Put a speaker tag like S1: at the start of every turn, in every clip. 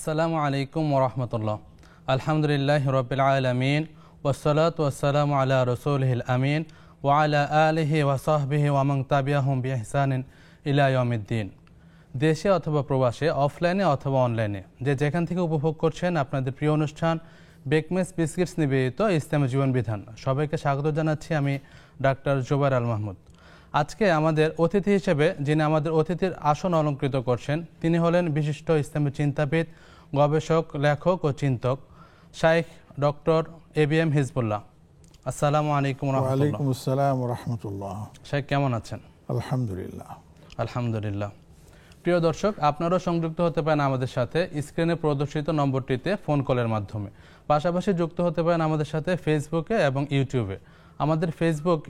S1: আসসালামু আলাইকুম ওয়া রাহমাতুল্লাহ। আলহামদুলিল্লাহি রাব্বিল আলামিন ওয়াসসালাতু ওয়াসসালামু আলা রাসূলিহিল আমিন ওয়া আলা আলিহি ওয়া সাহবিহি ওয়া মান তাবিআহুম বিইহসানিন ইলা ইয়াউমিদ্দিন। দেশে অথবা প্রবাসে, অফলাইনে অথবা অনলাইনে যে যেখান থেকে উপভোগ করছেন আপনাদের প্রিয় অনুষ্ঠান বেকমেস বিস্কিটস নিবেদিত ইসলামী জীবন বিধান, সবাইকে স্বাগত জানাচ্ছি। আমি ডাক্তার জুবায়ের আল মাহমুদ। আজকে আমাদের অতিথি হিসেবে যিনি আমাদের অতিথির আসন অলঙ্কৃত করছেন তিনি হলেন বিশিষ্ট ইসলামী চিন্তাবিদ, গবেষক, লেখক ও চিন্তক শাইখ ডক্টর এবিএম হিজবুল্লাহ। আসসালামু আলাইকুম ওয়া রাহমাতুল্লাহ।
S2: ওয়া আলাইকুম আসসালাম ওয়া রাহমাতুল্লাহ।
S1: শাইখ কেমন আছেন?
S2: আলহামদুলিল্লাহ।
S1: আলহামদুলিল্লাহ। প্রিয় দর্শক, আপনারাও সংযুক্ত হতে পারেন আমাদের সাথে স্ক্রিনে প্রদর্শিত নম্বরটিতে ফোন কলের মাধ্যমে। পাশাপাশি যুক্ত হতে পারেন আমাদের সাথে ফেসবুকে এবং ইউটিউবে। আমাদের ফেসবুক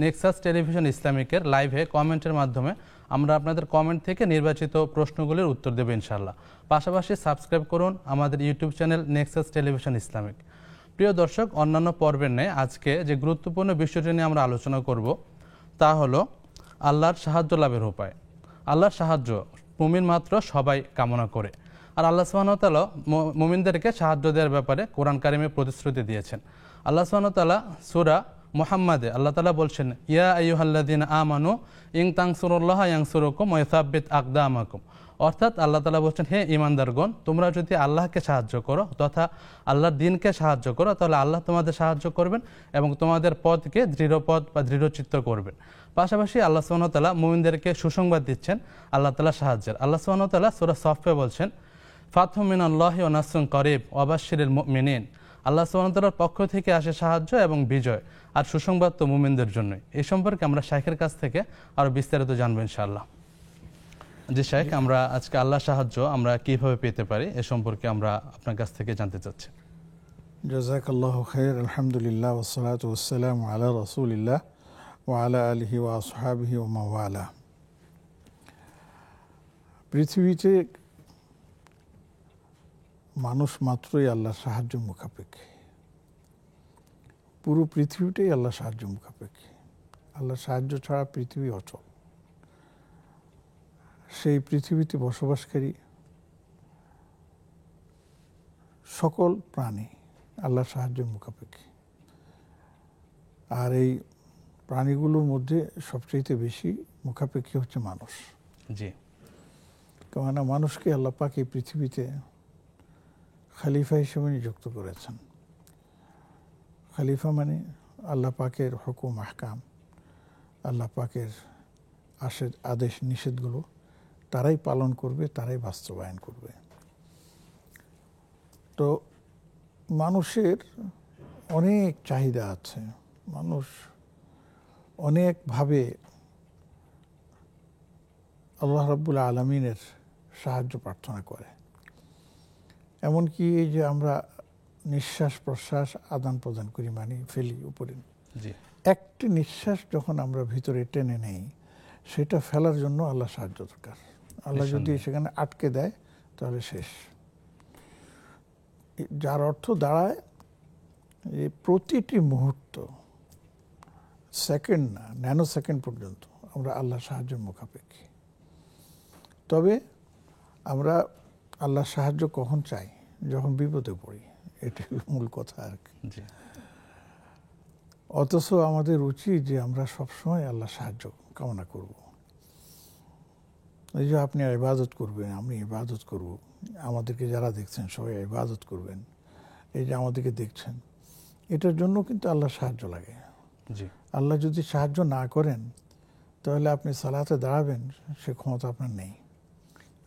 S1: নেক্সাস টেলিভিশন ইসলামিকের লাইভে কমেন্টের মাধ্যমে আমরা আপনাদের কমেন্ট থেকে নির্বাচিত প্রশ্নগুলির উত্তর দেব ইনশাআল্লাহ। পাশাপাশি সাবস্ক্রাইব করুন আমাদের YouTube channel Nexus television Islamic. প্রিয় দর্শক, অন্যান্য পর্বের ন্যায় আজকে যে গুরুত্বপূর্ণ বিষয়টি নিয়ে আমরা আলোচনা করব তা হলো আল্লাহর সাহায্য লাভের উপায়। আল্লাহর সাহায্য মুমিন মাত্র সবাই কামনা করে, আর আল্লাহ সুবহানাহু ওয়া তাআলা মুমিনদেরকে সাহায্য দেওয়ার ব্যাপারে কোরআন কারিমে প্রতিশ্রুতি দিয়েছেন। আল্লাহ সুবহানাহু ওয়া তাআলা সূরা মুহাম্মাদে আল্লাহ তাআলা বলছেন, ইয়া আইয়ুহাল্লাযীনা আমানু ইন তানসুরুল্লাহা ইয়ানসুরকুম ওয়া ইসাব্বিত আকদামাকুম। অর্থাৎ আল্লাহ তাআলা বলছেন, হে ঈমানদারগণ, তোমরা যদি আল্লাহকে সাহায্য করো তথা আল্লাহর দ্বীনকে সাহায্য করো তাহলে আল্লাহ তোমাদের সাহায্য করবেন এবং তোমাদের পথকে দৃঢ়পথ বা দৃঢ়চিত্ত করবেন। পাশাপাশি আল্লাহ সুবহানাহু ওয়া তাআলা মুমিনদেরকে সুসংবাদ দিচ্ছেন আল্লাহ তাআলা সাহায্যের। আল্লাহ সুবহানাহু ওয়া তাআলা সূরা সফে বলছেন, ফাতহু মিনাল্লাহি ওয়া নাসরুন করিব ওয়া বাশশিরিল মুমিনিন। আল্লাহ সুবহানাহু ওয়া তাআলার পক্ষ থেকে আসে সাহায্য এবং বিজয়, আর সুসংবাদ তো মুমিনদের জন্যই। এই সম্পর্কে আমরা শাইখের কাছ থেকে আরো বিস্তারিত জানবো ইনশাআল্লাহ। জি শাইখ, আমরা আজকে আল্লাহর সাহায্য আমরা কিভাবে পেতে পারি এ সম্পর্কে আমরা আপনার কাছ থেকে জানতে চাচ্ছি।
S2: জাযাকাল্লাহু খাইর। আলহামদুলিল্লাহ ওয়াসসালাতু ওয়াসসালামু আলা রাসূলিল্লাহ ওয়া আলা আলিহি ওয়া আসহাবিহি ওয়া মান ওয়ালা। পৃথিবীতে মানুষ মাত্রই আল্লাহর সাহায্য মুখাপেক্ষী। পুরো পৃথিবীটাই আল্লাহর সাহায্য মুখাপেক্ষী। আল্লাহর সাহায্য ছাড়া পৃথিবী অচল। সেই পৃথিবীতে বসবাসকারী সকল প্রাণী আল্লাহর সাহায্যের মুখাপেক্ষী। আর এই প্রাণীগুলোর মধ্যে সবচেয়ে বেশি মুখাপেক্ষী হচ্ছে মানুষ।
S1: জি,
S2: কেননা মানুষকে আল্লাহ পাক এই পৃথিবীতে খলিফা হিসেবে নিযুক্ত করেছেন। খলিফা মানে আল্লাহ পাকের হুকুম আহকাম, আল্লাহ পাকের আদেশ নিষেধগুলো তারাই পালন করবে, তারাই বাস্তবায়ন করবে। তো মানুষের অনেক চাহিদা আছে। মানুষ অনেকভাবে আল্লাহ রাব্বুল আলামিনের সাহায্য প্রার্থনা করে। এমনকি এই যে আমরা নিঃশ্বাস প্রশ্বাস আদান প্রদান করি, মানে ফেলি উপরে, একটি নিঃশ্বাস যখন আমরা ভিতরে টেনে নেই সেটা ফেলার জন্য আল্লাহ সাহায্য দরকার। আল্লাহ যদি সেখানে আটকে দেয় তাহলে শেষ। যার অর্থ দাঁড়ায় যে প্রতিটি মুহূর্ত, সেকেন্ড না, ন্যানো সেকেন্ড পর্যন্ত আমরা আল্লাহর সাহায্যের মুখাপেক্ষী। তবে আমরা আল্লাহর সাহায্য কখন চাই? যখন বিপদে পড়ি। এটাই মূল কথা আর কি। অথচ আমাদের উচিত যে আমরা সবসময় আল্লাহর সাহায্য কামনা করব। এই যে আপনি ইবাদত করবেন, আমি ইবাদত করব, আমাদেরকে যারা দেখছেন সবাই ইবাদত করবেন, এই যে আমাদেরকে দেখছেন, এটার জন্য কিন্তু আল্লাহর সাহায্য লাগে। আল্লাহ যদি সাহায্য না করেন তাহলে আপনি সালাতে দাঁড়াবেন, সে ক্ষমতা আপনার নেই।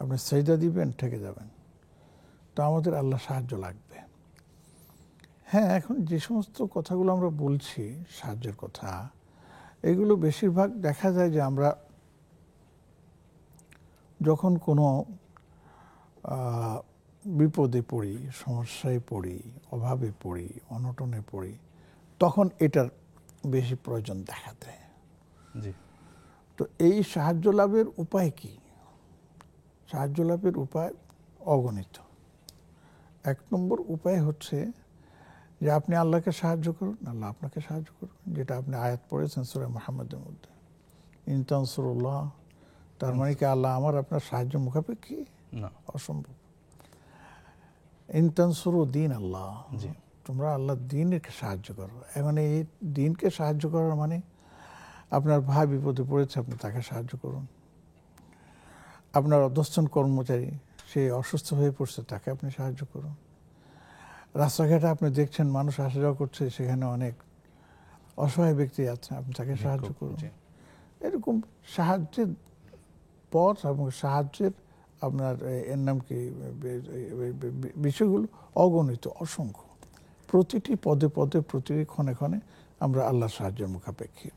S2: আপনি সেজদা দিবেন, ঠেকে যাবেন। তো আমাদের আল্লাহ সাহায্য লাগবে। হ্যাঁ, এখন যে সমস্ত কথাগুলো আমরা বলছি সাহায্যের কথা, এগুলো বেশিরভাগ দেখা যায় যে আমরা যখন কোনো বিপদে পড়ি, সমস্যায় পড়ি, অভাবে পড়ি, অনটনে পড়ি, তখন এটার বেশি প্রয়োজন দেখা দেয়। তো এই সাহায্য লাভের উপায় কি? সাহায্য লাভের উপায় অগণিত। এক নম্বর উপায় হচ্ছে যে আপনি আল্লাহকে সাহায্য করুন, আল্লাহ আপনাকে সাহায্য করুন, যেটা আপনি আয়াত পড়েছেন সূরা মুহাম্মাদের মধ্যে, ইন তানসুরুল্লাহ। তার মানে কি আল্লাহ আমার আপনার সাহায্য মুখাপেক্ষী? না, অসম্ভব। ইনতানসুরু দিন আল্লাহ, তোমরা আল্লাহ দিনকে সাহায্য করো। এখন এই দিনকে সাহায্য করার মানে আপনার ভাই বিপদে পড়েছে, আপনি তাকে সাহায্য করুন। আপনার অধস্তন কর্মচারী সে অসুস্থ হয়ে পড়ছে, তাকে আপনি সাহায্য করুন। রাস্তাঘাটে আপনি দেখছেন মানুষ আসা যাওয়া করছে, সেখানে অনেক অসহায় ব্যক্তি আছে, আপনি তাকে সাহায্য করুন। এরকম সাহায্যের পথ এবং সাহায্যের আপনার এর নাম কি বিষয়গুলো অগণিত, অসংখ্য। প্রতিটি পদে পদে, প্রতিটি ক্ষণে ক্ষণে আমরা আল্লাহর সাহায্যের মুখাপেক্ষী।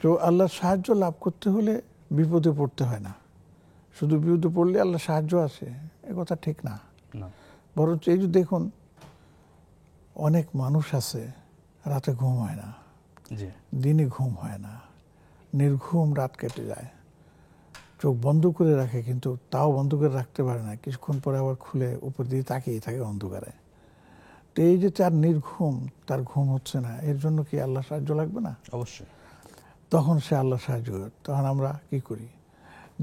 S2: তো আল্লাহর সাহায্য লাভ করতে হলে বিপদে পড়তে হয় না। শুধু বিপদে পড়লে আল্লাহ সাহায্য আসে, এ কথা ঠিক না। বরঞ্চ এই যে দেখুন, অনেক মানুষ আছে রাতে ঘুম হয় না, দিনে ঘুম হয় না, নির্ঘুম রাত কেটে যায়, চোখ বন্ধ করে রাখে, কিন্তু তাও বন্ধ করে রাখতে পারে না, কিছুক্ষণ পরে আবার খুলে উপর দিয়ে তাকিয়ে থাকে অন্ধকারে। তো এই যে তার নির্ঘুম, তার ঘুম হচ্ছে না, এর জন্য কি আল্লাহ সাহায্য লাগবে না?
S1: অবশ্যই।
S2: তখন সে আল্লাহ সাহায্য করে। তখন আমরা কি করি?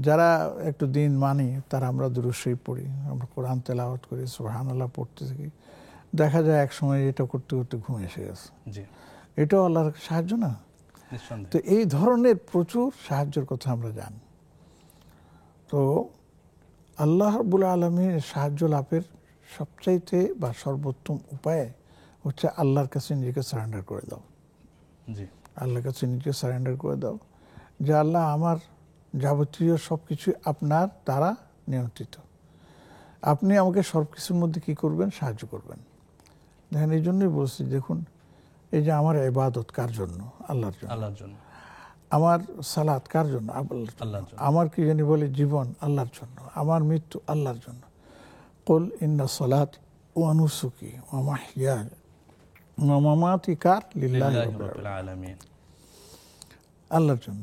S2: যারা একটু দিন মানি তারা আমরা দুরূদ শরীফ পড়ি, আমরা কোরআন তেলাওয়াত করি, সুবহানাল্লাহ পড়তে থাকি। দেখা যায় এক সময় এটা করতে করতে ঘুম এসে গেছে। এটাও আল্লাহর সাহায্য না? তো এই ধরনের প্রচুর সাহায্যের কথা আমরা জানি। তো আল্লাহ রাব্বুল আলামিনের সাহায্য লাভের সবচাইতে বা সর্বোত্তম উপায় হচ্ছে আল্লাহর কাছে নিজেকে সারেন্ডার করে দাও। আল্লাহর কাছে নিজেকে সারেন্ডার করে দাও যে আল্লাহ, আমার যাবতীয় সব কিছু আপনার দ্বারা নিয়ন্ত্রিত, আপনি আমাকে সব কিছুর মধ্যে কি করবেন? সাহায্য করবেন। দেখেন, এই জন্যই বলছি, দেখুন এই যে আমার ইবাদত কার জন্য? আল্লাহর জন্য। আমার সালাত কার জন্য? আল্লাহর জন্য। আমার কি জানি বলে জীবন আল্লাহর জন্য, আমার মৃত্যু আল্লাহর জন্য। কুল ইন্না সালাত ওয়া নুসুকি ওয়া মাহইয়ায়া ওয়া মামাতি কার লিল্লাহি রাব্বিল আলামিন, আল্লাহর জন্য।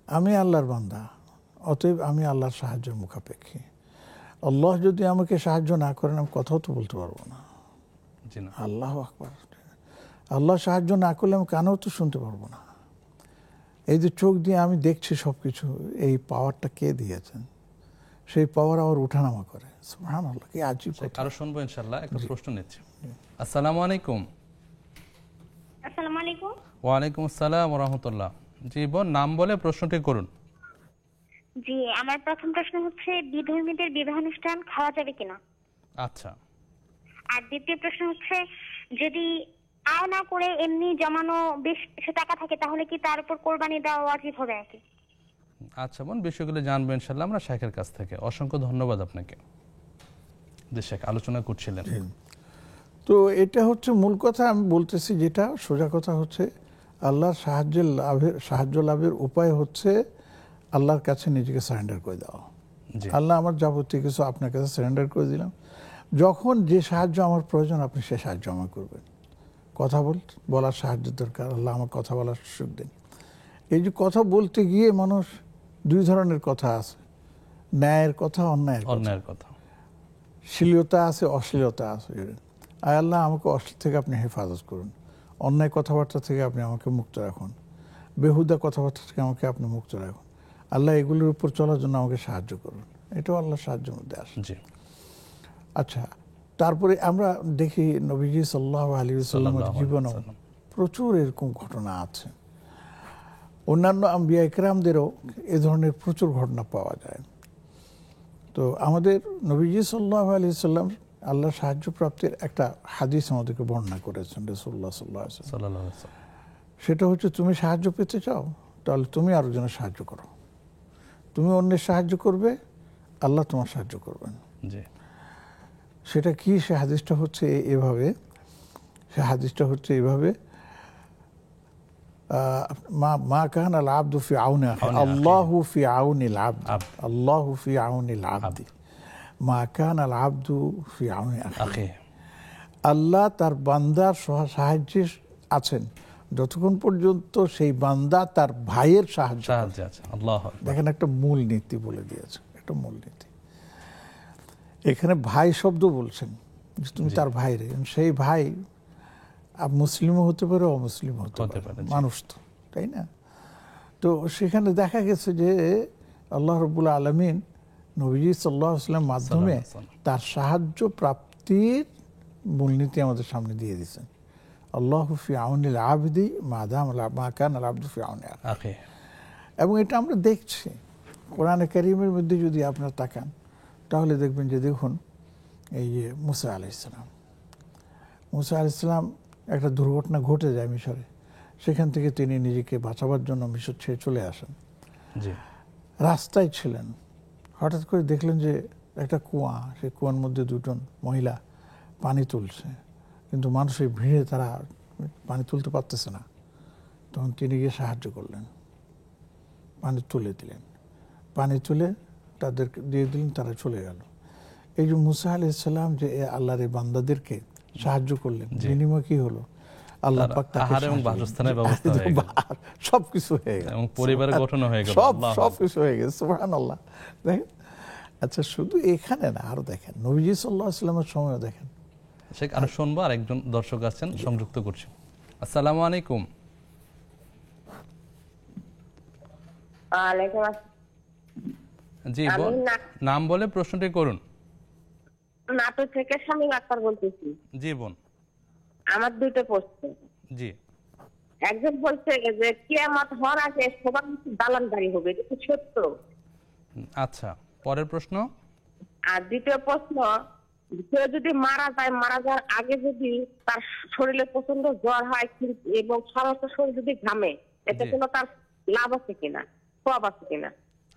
S2: আমি আল্লাহর বান্দা, অতএব আমি আল্লাহর সাহায্যের মুখাপেক্ষী। আল্লাহ যদি আমাকে সাহায্য না করেন, আমি কথাও তো বলতে পারবো না। আল্লাহু আকবার। আল্লাহ সাহায্য না করলে আমি কানেও তো শুনতে পারবো না। এই যে চোখ দিয়ে আমি দেখছি সবকিছু, এই পাওয়ারটা কে দিয়েছেন? সেই পাওয়ার আবার উঠানামা করে। সুবহানাল্লাহ, কি আজীব কথা।
S1: আরো শুনবো ইনশাআল্লাহ। একটা প্রশ্ন নিচ্ছি। আসসালামু আলাইকুম।
S3: আসসালামু আলাইকুম।
S1: ওয়া আলাইকুম আসসালাম ওয়া রাহমাতুল্লাহ। জি বোন, নাম বলে প্রশ্নটি করুন।
S3: জি, আমার প্রথম প্রশ্ন হচ্ছে, বিধর্মীদের বিবাহ অনুষ্ঠান খাওয়া যাবে কিনা?
S1: আচ্ছা।
S3: আর দ্বিতীয় প্রশ্ন হচ্ছে, যদি আয় না করে এমনি জমানো বেশ কিছু টাকা থাকে, তাহলে কি তার উপর কোরবানি দেওয়া ওয়াজিব হবে নাকি?
S1: আচ্ছা বোন, বিষয়গুলো জানবো ইনশাআল্লাহ আমরা শেখের কাছ থেকে। অসংখ্য ধন্যবাদ আপনাকে। যে শেখ আলোচনা করছিলেন।
S2: তো এটা হচ্ছে মূল কথা আমি বলতেছি, যেটা সোজা কথা হচ্ছে আল্লাহর সাহায্য লাভের উপায় হচ্ছে আল্লাহর কাছে নিজেকে সারেন্ডার করে দেওয়া। আল্লাহ, আমার যাবতীয় কিছু আপনার কাছে সারেন্ডার করে দিলাম। যখন যে সাহায্য আমার প্রয়োজন, আপনি সে সাহায্য আমার করবেন। কথা বলার সাহায্য দরকার, আল্লাহ আমার কথা বলার সুযোগ দেন। এই যে কথা বলতে গিয়ে মানুষ দুই ধরনের কথা আছে, ন্যায়ের কথা, অন্যায়ের কথা, শ্লীলতা আছে, অশ্লীলতা আছে। আয় আল্লাহ, আমাকে অশ্লীল থেকে আপনি হেফাজত করুন, অন্যায় কথাবার্তা থেকে আপনি আমাকে মুক্ত রাখুন, বেহুদা কথাবার্তা থেকে আমাকে আপনি মুক্ত রাখুন। আল্লাহ, এগুলোর উপর চলার জন্য আমাকে সাহায্য করুন। এটাও আল্লাহ সাহায্যের মধ্যে আসে। আচ্ছা, তারপরে আমরা দেখি নবীজি সাল্লাল্লাহু আলাইহি ওয়াসাল্লামের জীবনে প্রচুর এরকম ঘটনা আছে। অন্যান্য আম্বিয়া ইকরামদেরও এ ধরনের প্রচুর ঘটনা পাওয়া যায়। তো আমাদের নবীজি সাল্লাল্লাহু আলাইহি ওয়াসাল্লাম আল্লাহর সাহায্য প্রাপ্তির একটা হাদিস আমাদেরকে বর্ণনা করেছেন রাসূলুল্লাহ সাল্লাল্লাহু আলাইহি ওয়াসাল্লাম। সেটা হচ্ছে, তুমি সাহায্য পেতে চাও, তাহলে তুমি আরেকজনের সাহায্য করো। তুমি অন্যের সাহায্য করবে, আল্লাহ তোমার সাহায্য করবেন। সেটা কি? সে হাদিসটা হচ্ছে এইভাবে, মা কান আল আবদু ফি আউনি আখি, আল্লাহু ফি আউনিল আবদ, আল্লাহু ফি আউনিল আবদি, মা কান আল আবদু ফি আউনি আখি। আল্লাহ তার বান্দার সাহায্যে আছেন যতক্ষণ পর্যন্ত সেই বান্দা তার ভাইয়ের সাহায্য আছে। দেখেন, একটা মূল নীতি বলে দিয়েছে, একটা মূল নীতি। এখানে ভাই শব্দ বলছেন, তুমি তার ভাই রে, সেই ভাই মুসলিমও হতে পারে, অমুসলিমও হতে পারে, মানুষ তো, তাই না? তো সেখানে দেখা গেছে যে আল্লাহ রাব্বুল আলামিন নবীজি সাল্লাল্লাহু আলাইহি ওয়াসাল্লামের মাধ্যমে তার সাহায্য প্রাপ্ত সৃষ্টির মূলনীতি আমাদের সামনে দিয়ে দিয়েছেন, আল্লাহু ফি আউনিল আবদি মা কানা আল আবদু ফি আউনি আখিহি। এবং এটা আমরা দেখছি কোরআনে কারীমের মধ্যে যদি আপনারা তাকান তাহলে দেখবেন যে দেখুন এই যে মুসা আলাইহিস সালাম একটা দুর্ঘটনা ঘটে যায় মিশরে, সেখান থেকে তিনি নিজেকে বাঁচাবার জন্য মিশর ছেড়ে চলে আসেন। রাস্তায় ছিলেন, হঠাৎ করে দেখলেন যে একটা কুয়া, সেই কুয়ার মধ্যে দুজন মহিলা পানি তুলছে, কিন্তু মানুষের ভিড়ে তারা পানি তুলতে পারতেছে না। তখন তিনি গিয়ে সাহায্য করলেন, পানি তুলে দিলেন, পানি তুলে তাদেরকে দিয়ে দিলেন, তারা চলে গেল। এই যে মুসা আলাইহিস সালাম যে আল্লাহর এই বান্দাদেরকে সাহায্য করলেন, বিনিময় কি হলো? আল্লাহ পাক তাকে
S1: বাসস্থানের ব্যবস্থা হয়ে গেল,
S2: সবকিছু হয়ে গেল,
S1: এবং পরিবার গঠন হয়ে গেল,
S2: সবকিছু হয়ে গেছে, সুবহানাল্লাহ। দেখেন, আচ্ছা শুধু এখানে না, আরো দেখেন নবীজি সাল্লাল্লাহু আলাইহি ওয়াসাল্লামের সময়ও দেখেন।
S1: শেখ, আরো শুনবো, আর একজন দর্শক আছেন, সংযুক্ত করছি। আসসালামু আলাইকুম।
S4: ওয়ালাইকুম আসসালাম।
S1: জি, নাম বলে প্রশ্নটি করুন।
S4: নাটোর থেকে শামীম আক্তার বলতেছি।
S1: জি বোন।
S4: আমার দুটো প্রশ্ন।
S1: জি।
S4: একজন বলছে যে কিয়ামত হওয়ার আগে সবার দালান বাড়ি হবে, এটা কি সত্য?
S1: আচ্ছা, পরের প্রশ্ন।
S4: আর দ্বিতীয় প্রশ্ন, কেউ যদি মারা যায়, মারা যাওয়ার আগে যদি তার শরীরে প্রচন্ড জ্বর হয় এবং সমস্ত শরীর যদি ঘামে, এতে কোনো তার লাভ আছে কিনা, সওয়াব আছে কিনা?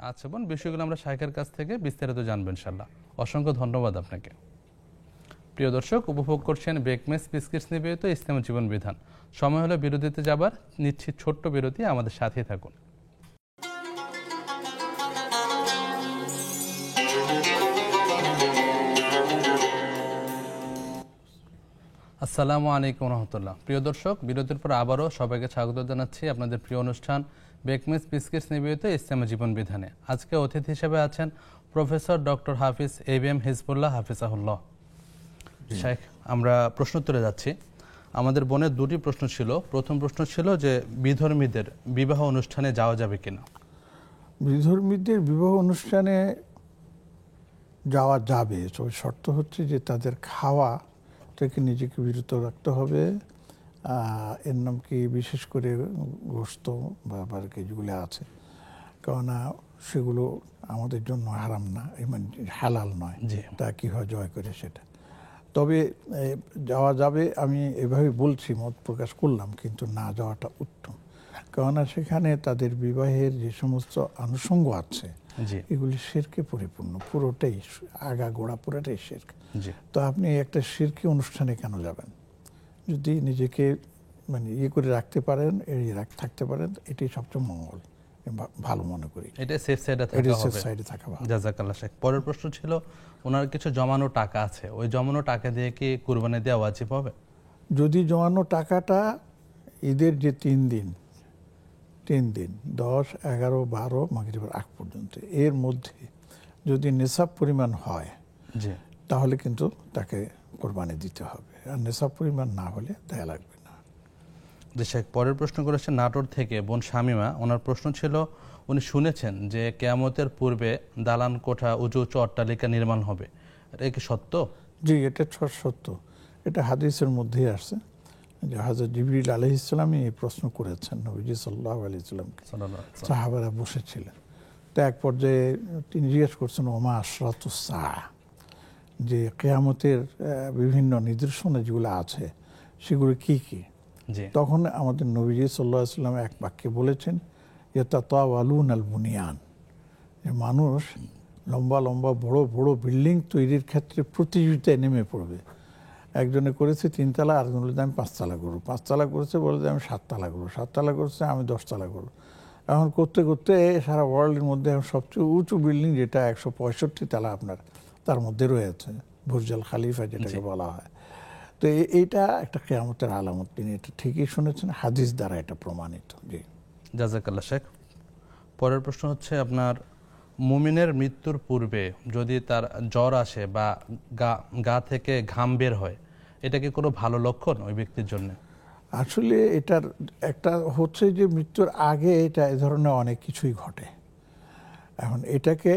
S1: আচ্ছা বোন, বিষয়গুলো আমরা শাইখের কাছ থেকে বিস্তারিত জানবো ইনশাআল্লাহ। অসংখ্য ধন্যবাদ আপনাকে। প্রিয় দর্শক, উপভোগ করছেন বেকমেস বিস্কিটস নিবেদিত ইসলামী জীবন বিধান। সময় হলো বিরতিতে যাবার, নিচ্ছি ছোট্ট বিরতি, আমাদের সাথেই থাকুন। আসসালামু আলাইকুম রহমতুল্লাহ। প্রিয় দর্শক, বিরতির পর আবারও সবাইকে স্বাগত জানাচ্ছি আপনাদের প্রিয় অনুষ্ঠান বেকমেস বিস্কিটস নিবেদিত ইসলামী জীবন বিধানে। আজকে অতিথি হিসেবে আছেন প্রফেসর ডক্টর হাফিজ এবিএম হিজবুল্লাহ হাফিজাহুল্লাহ। শেখ, আমরা প্রশ্ন তুলে যাচ্ছি। আমাদের বোনের দুটি প্রশ্ন ছিল। প্রথম প্রশ্ন ছিল যে বিধর্মীদের বিবাহ অনুষ্ঠানে যাওয়া যাবে কিনা।
S2: বিধর্মীদের বিবাহ অনুষ্ঠানে যাওয়া যাবে, তবে শর্ত হচ্ছে যে তাদের খাওয়া থেকে নিজেকে বিরত রাখতে হবে। এর নাম কি, বিশেষ করে গোশত বা যেগুলো আছে, কেননা সেগুলো আমাদের জন্য হারাম না, মানে হালাল নয়, তা কি হয় জয় করে সেটা। তবে যাওয়া যাবে, আমি এভাবে বলছি, মত প্রকাশ করলাম, কিন্তু না যাওয়াটা উত্তম। কেননা সেখানে তাদের বিবাহের যে সমস্ত আনুষঙ্গ আছে এগুলি শিরকে পরিপূর্ণ, পুরোটাই আগা গোড়া পুরোটাই শিরক। তো আপনি একটা শিরকি অনুষ্ঠানে কেন যাবেন? যদি নিজেকে মানে করে রাখতে পারেন, থাকতে পারেন, এটাই সবচেয়ে মঙ্গল, ভালো মনে করি।
S1: এটা সেফ সাইডে থাকা ভালো। জাযাকাল্লাহ শেখ। পরের প্রশ্ন ছিল, ওনার কিছু জমানো টাকা আছে, ওই জমানো টাকা দিয়ে কি কুরবানি দেওয়া ওয়াজিব হবে?
S2: যদি জমানো টাকাটা ঈদের যে 3 দিন 10, 11, 12 মাগরিবের আগ পর্যন্ত, এর মধ্যে যদি নেশাব পরিমাণ হয় তাহলে কিন্তু তাকে কোরবানি দিতে হবে, আর নেশাব পরিমাণ না হলে দেয়া লাগবে না।
S1: শেখ, পরের প্রশ্ন করেছে নাটোর থেকে বোন শামিমা। ওনার প্রশ্ন ছিল, উনি শুনেছেন যে কিয়ামতের পূর্বে দালান কোঠা, উঁচু উঁচু অট্টালিকা নির্মাণ হবে, এটা কি সত্য?
S2: জি, এটা সত্য। এটা হাদিসের মধ্যেই আসছে যে হযরত জিবরিল আলাইহিস সালাম এই প্রশ্ন করেছেন নবীজি সাল্লাল্লাহু আলাইহি সাল্লামকে। সাহাবারা বসেছিলেন, তো এক পর্যায়ে তিনি জিজ্ঞেস করছেন, ওমা আশরাতুস সাআ, যে কিয়ামতের বিভিন্ন নিদর্শন যেগুলো আছে সেগুলো কি কি? তখন আমাদের নবীজি সাল্লাল্লাহু আলাইহি সাল্লাম এক বাক্যে বলেছেন, ইয়াতাতাওয়ালুনাল বুনিয়ান, যে মানুষ লম্বা লম্বা বড় বড় বিল্ডিং তৈরির ক্ষেত্রে প্রতিযোগিতায় নেমে পড়বে। একজনে করেছে 3 তলা, আরেকজন বলে আমি 5 তলা করবো, 5 তলা করেছে বলে আমি 7 তলা করবো, 7 তলা করেছে আমি 10 তলা করবো। এখন করতে করতে সারা ওয়ার্ল্ডের মধ্যে এখন সবচেয়ে উঁচু বিল্ডিং যেটা 165 তলা আপনার, তার মধ্যে রয়েছে বুর্জাল খালিফা যেটাকে বলা হয়। তো এইটা একটা কিয়ামতের আলামত, তিনি এটা ঠিকই শুনেছেন, হাদিস দ্বারা এটা প্রমাণিত। জি,
S1: জাযাকাল্লাহ শেখ। পরের প্রশ্ন হচ্ছে, আপনার মুমিনের মৃত্যুর পূর্বে যদি তার জ্বর আসে বা গা থেকে ঘাম বের হয়, এটা কি কোনো ভালো লক্ষণ ওই ব্যক্তির জন্য?
S2: আসলে এটার একটা হচ্ছে যে মৃত্যুর আগে এটা এ ধরনের অনেক কিছুই ঘটে। এখন এটাকে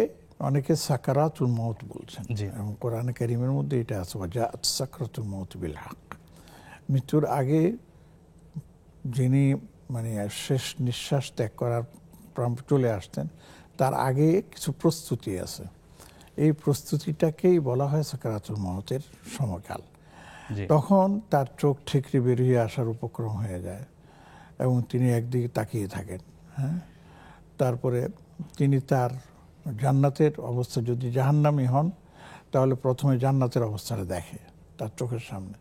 S2: অনেকে সাকারাতুল মউত বলছেন,
S1: জি।
S2: এবং কোরআনে কারীমের মধ্যে এটা আছে, ওয়াজাআত সাকরাতুল মউত বিল হক। মৃত্যুর আগে যিনি মানে শেষ নিঃশ্বাস ত্যাগ করার চলে আসতেন, তার আগে কিছু প্রস্তুতি আছে। এই প্রস্তুতিটাকেই বলা হয় সাকারাতুল মউতের সময়কাল।
S1: জি।
S2: তখন তার চোখ ঠিকরে বেরিয়ে আসার উপক্রম হয়ে যায় এবং তিনি একদিকে তাকিয়ে থাকেন। হ্যাঁ, তারপরে তিনি তার জান্নাতের অবস্থা, যদি জাহান্নামী হন তাহলে প্রথমে জান্নাতের অবস্থাটা দেখে তার চোখের সামনে,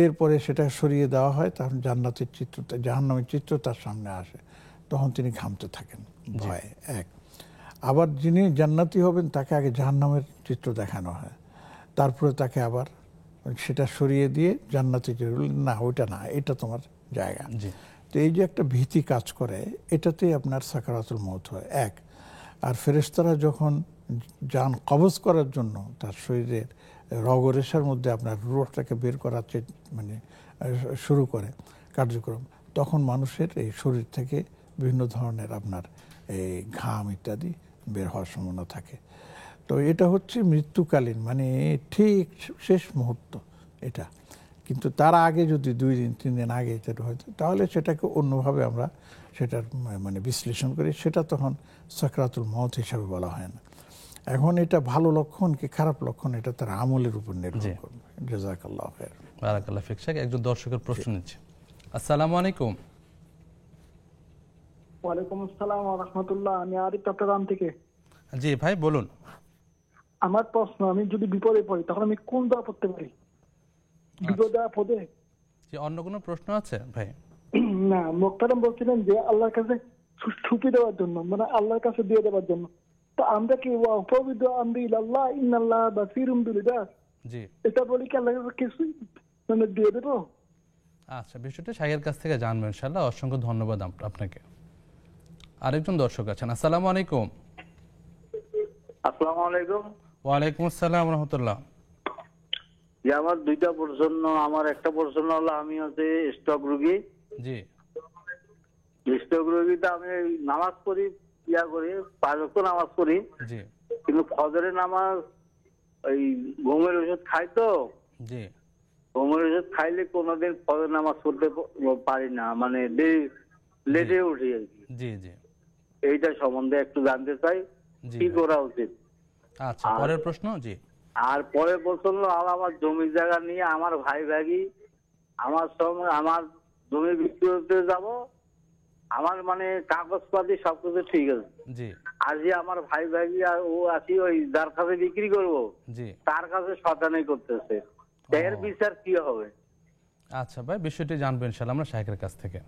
S2: এরপরে সেটা সরিয়ে দেওয়া হয়, তখন জান্নাতের চিত্রটা, জাহান্নামের চিত্র তার সামনে আসে, তখন তিনি ঘামতে থাকেন ভয়ে। এক, আবার যিনি জান্নাতি হবেন তাকে আগে জাহান্নামের চিত্র দেখানো হয়, তারপরে তাকে আবার সেটা সরিয়ে দিয়ে জান্নাতি চিত্র, না ওইটা না, এটা তোমার জায়গা। তো এই যে একটা ভীতি কাজ করে, এটাতেই আপনার সাকারাতুল মউত হয়। এক, আর ফেরেশতারা যখন জান কবজ করার জন্য তার শরীরের রগরেশার মধ্যে আপনার রূহটাকে বের করার মানে শুরু করে কার্যক্রম, তখন মানুষের এই শরীর থেকে বিভিন্ন ধরনের আপনার এই ঘাম ইত্যাদি বের হওয়ার সম্ভাবনা থাকে। তো এটা হচ্ছে মৃত্যুকালীন, মানে ঠিক শেষ মুহূর্ত এটা। কিন্তু তার আগে যদি 2 দিন 3 দিন আগে এটা হয়তো, তাহলে সেটাকে অন্যভাবে আমরা সেটার মানে বিশ্লেষণ করি, সেটা তখন সাকরাতুল মউত হিসাবে বলা হয় না। এখন এটা ভালো লক্ষণ কি খারাপ লক্ষণ, এটা তার আমলের উপর নির্ভর করবে। জাযাকাল্লাহ খাইর।
S1: বারাকাল্লাহ ফিক। শেখ, একজন দর্শকের প্রশ্ন নিচ্ছে। আসসালামু আলাইকুম।
S5: ওয়ালাইকুম আসসালাম ওয়া রাহমাতুল্লাহ। আমি আরিফ চট্টগ্রাম থেকে।
S1: জি ভাই বলুন।
S5: আমার প্রশ্ন, আমি যদি বিপদে পড়ি তখন আমি কোন দোয়া পড়তে পারি? বিপদে আপদে?
S1: জি, অন্য কোনো প্রশ্ন আছে ভাই?
S5: না, মোক্তারাম বলছিলেন যে আল্লাহর কাছে ছুপি দেওয়ার জন্য, মানে আল্লাহর কাছে দিয়ে দেওয়ার জন্য। তো আমরা কি ওয়াফাবিদু আমরি ইলাল্লাহ ইন্নাল্লাহ বাসীরুম বিল ইবাদ,
S1: জি,
S5: এটা বলি কি আল্লাহর কাছে কিছু মানে দিয়ে দেব?
S1: আচ্ছা, বিষয়টা শাইখের কাছ থেকে জানবো ইনশাআল্লাহ। অসংখ্য ধন্যবাদ আপনাকে। আরেকজন দর্শক আছেন। আসসালামু আলাইকুম।
S6: আসসালামু আলাইকুম।
S1: ওয়ালাইকুম আসসালাম ওয়া রাহমাতুল্লাহ।
S6: যে আমার দুইটা প্রশ্ন, আমার একটা প্রশ্ন হলো আমি হচ্ছে স্ট্রোক রোগী।
S1: জি।
S6: স্ট্রোক রোগীতে আমি নামাজ পড়ি, করি 5 ওয়াক্ত নামাজ পড়ি,
S1: জি,
S6: কিন্তু ফজরের নামাজ ওই ঘুমের ওষুধ খাই তো,
S1: জি,
S6: ঘুমের ওষুধ খাইলে কোনোদিন ফজর নামাজ পড়তে পারি না, মানে লেটে উঠি আর কি।
S1: জি, জি,
S6: এইটা সম্বন্ধে একটু জানতে চাই,
S1: জি
S6: কি
S1: ভাই।
S6: করা উচিত।
S1: আচ্ছা, পরের প্রশ্ন। জি।
S6: আর পরে প্রশ্ন হলো, আমার জমি জায়গা নিয়ে আমার ভাই ভাগি আমার সঙ্গে আমার জমি বিক্রি করতে যাব, আমার মানে কাগজপাতি সবকিছু ঠিক আছে,
S1: জি,
S6: আজ আমার ভাই ভাগি আর ও আসি ওই যার কাছে বিক্রি করব,
S1: জি,
S6: তার কাছে শতানি করতেছে, এর বিচার কি হবে?
S1: আচ্ছা ভাই, বিষয়টি জানবো ইনশাআল্লাহ আমরা শাইখের কাছ থেকে।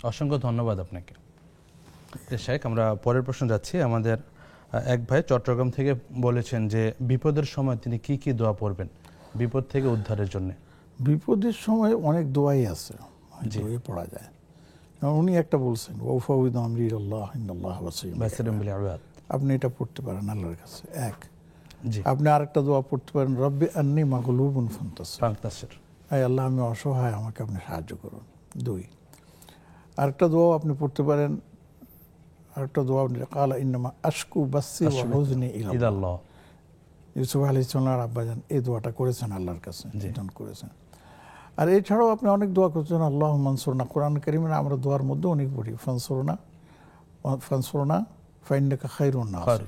S1: অসংখ্য ধন্যবাদ আপনাকে। শাইখ, আমরা পরের প্রশ্ন যাচ্ছি। আমাদের এক ভাই চট্টগ্রাম থেকে বলেছেন যে বিপদের সময় তিনি কি কি দোয়া পড়বেন বিপদ থেকে উদ্ধারের জন্য।
S2: বিপদের সময় অনেক দোয়াই আছে, দোয়া পড়া যায়। উনি একটা বলছেন ওয়াফাউযু আমরি ইলাল্লাহ ইন্নাল্লাহ বাসীরুম বিল ইবাদ, আপনি এটা পড়তে পারেন আল্লাহর কাছে। এক,
S1: জি।
S2: আপনি আরেকটা দোয়া পড়তে পারেন রব্বি আন্নী মাগলুবুন ফান্তাসির, আয় আল্লাহ আমি অসহায়, আমাকে আপনি সাহায্য করুন। 2, আরেকটা দোয়া আপনি পড়তে পারেন, আরেকটা দোয়া কালা ইন্নামা আশকু বাসসি ওয়া হুজনি ইলাল্লাহ। ইউসুফ আলাইহিস সালামের আব্বাজান এই দোয়াটা করেছেন আল্লাহর কাছে, নিবেদন করেছেন। আর এছাড়াও আপনি অনেক দোয়া করছেন, আল্লাহ মানসুরনা। কোরআন কারীমের আমরা দোয়ার মধ্যে অনেক পড়ি ফানসুরনা ফাইন্নাকা খায়রুন নাসির,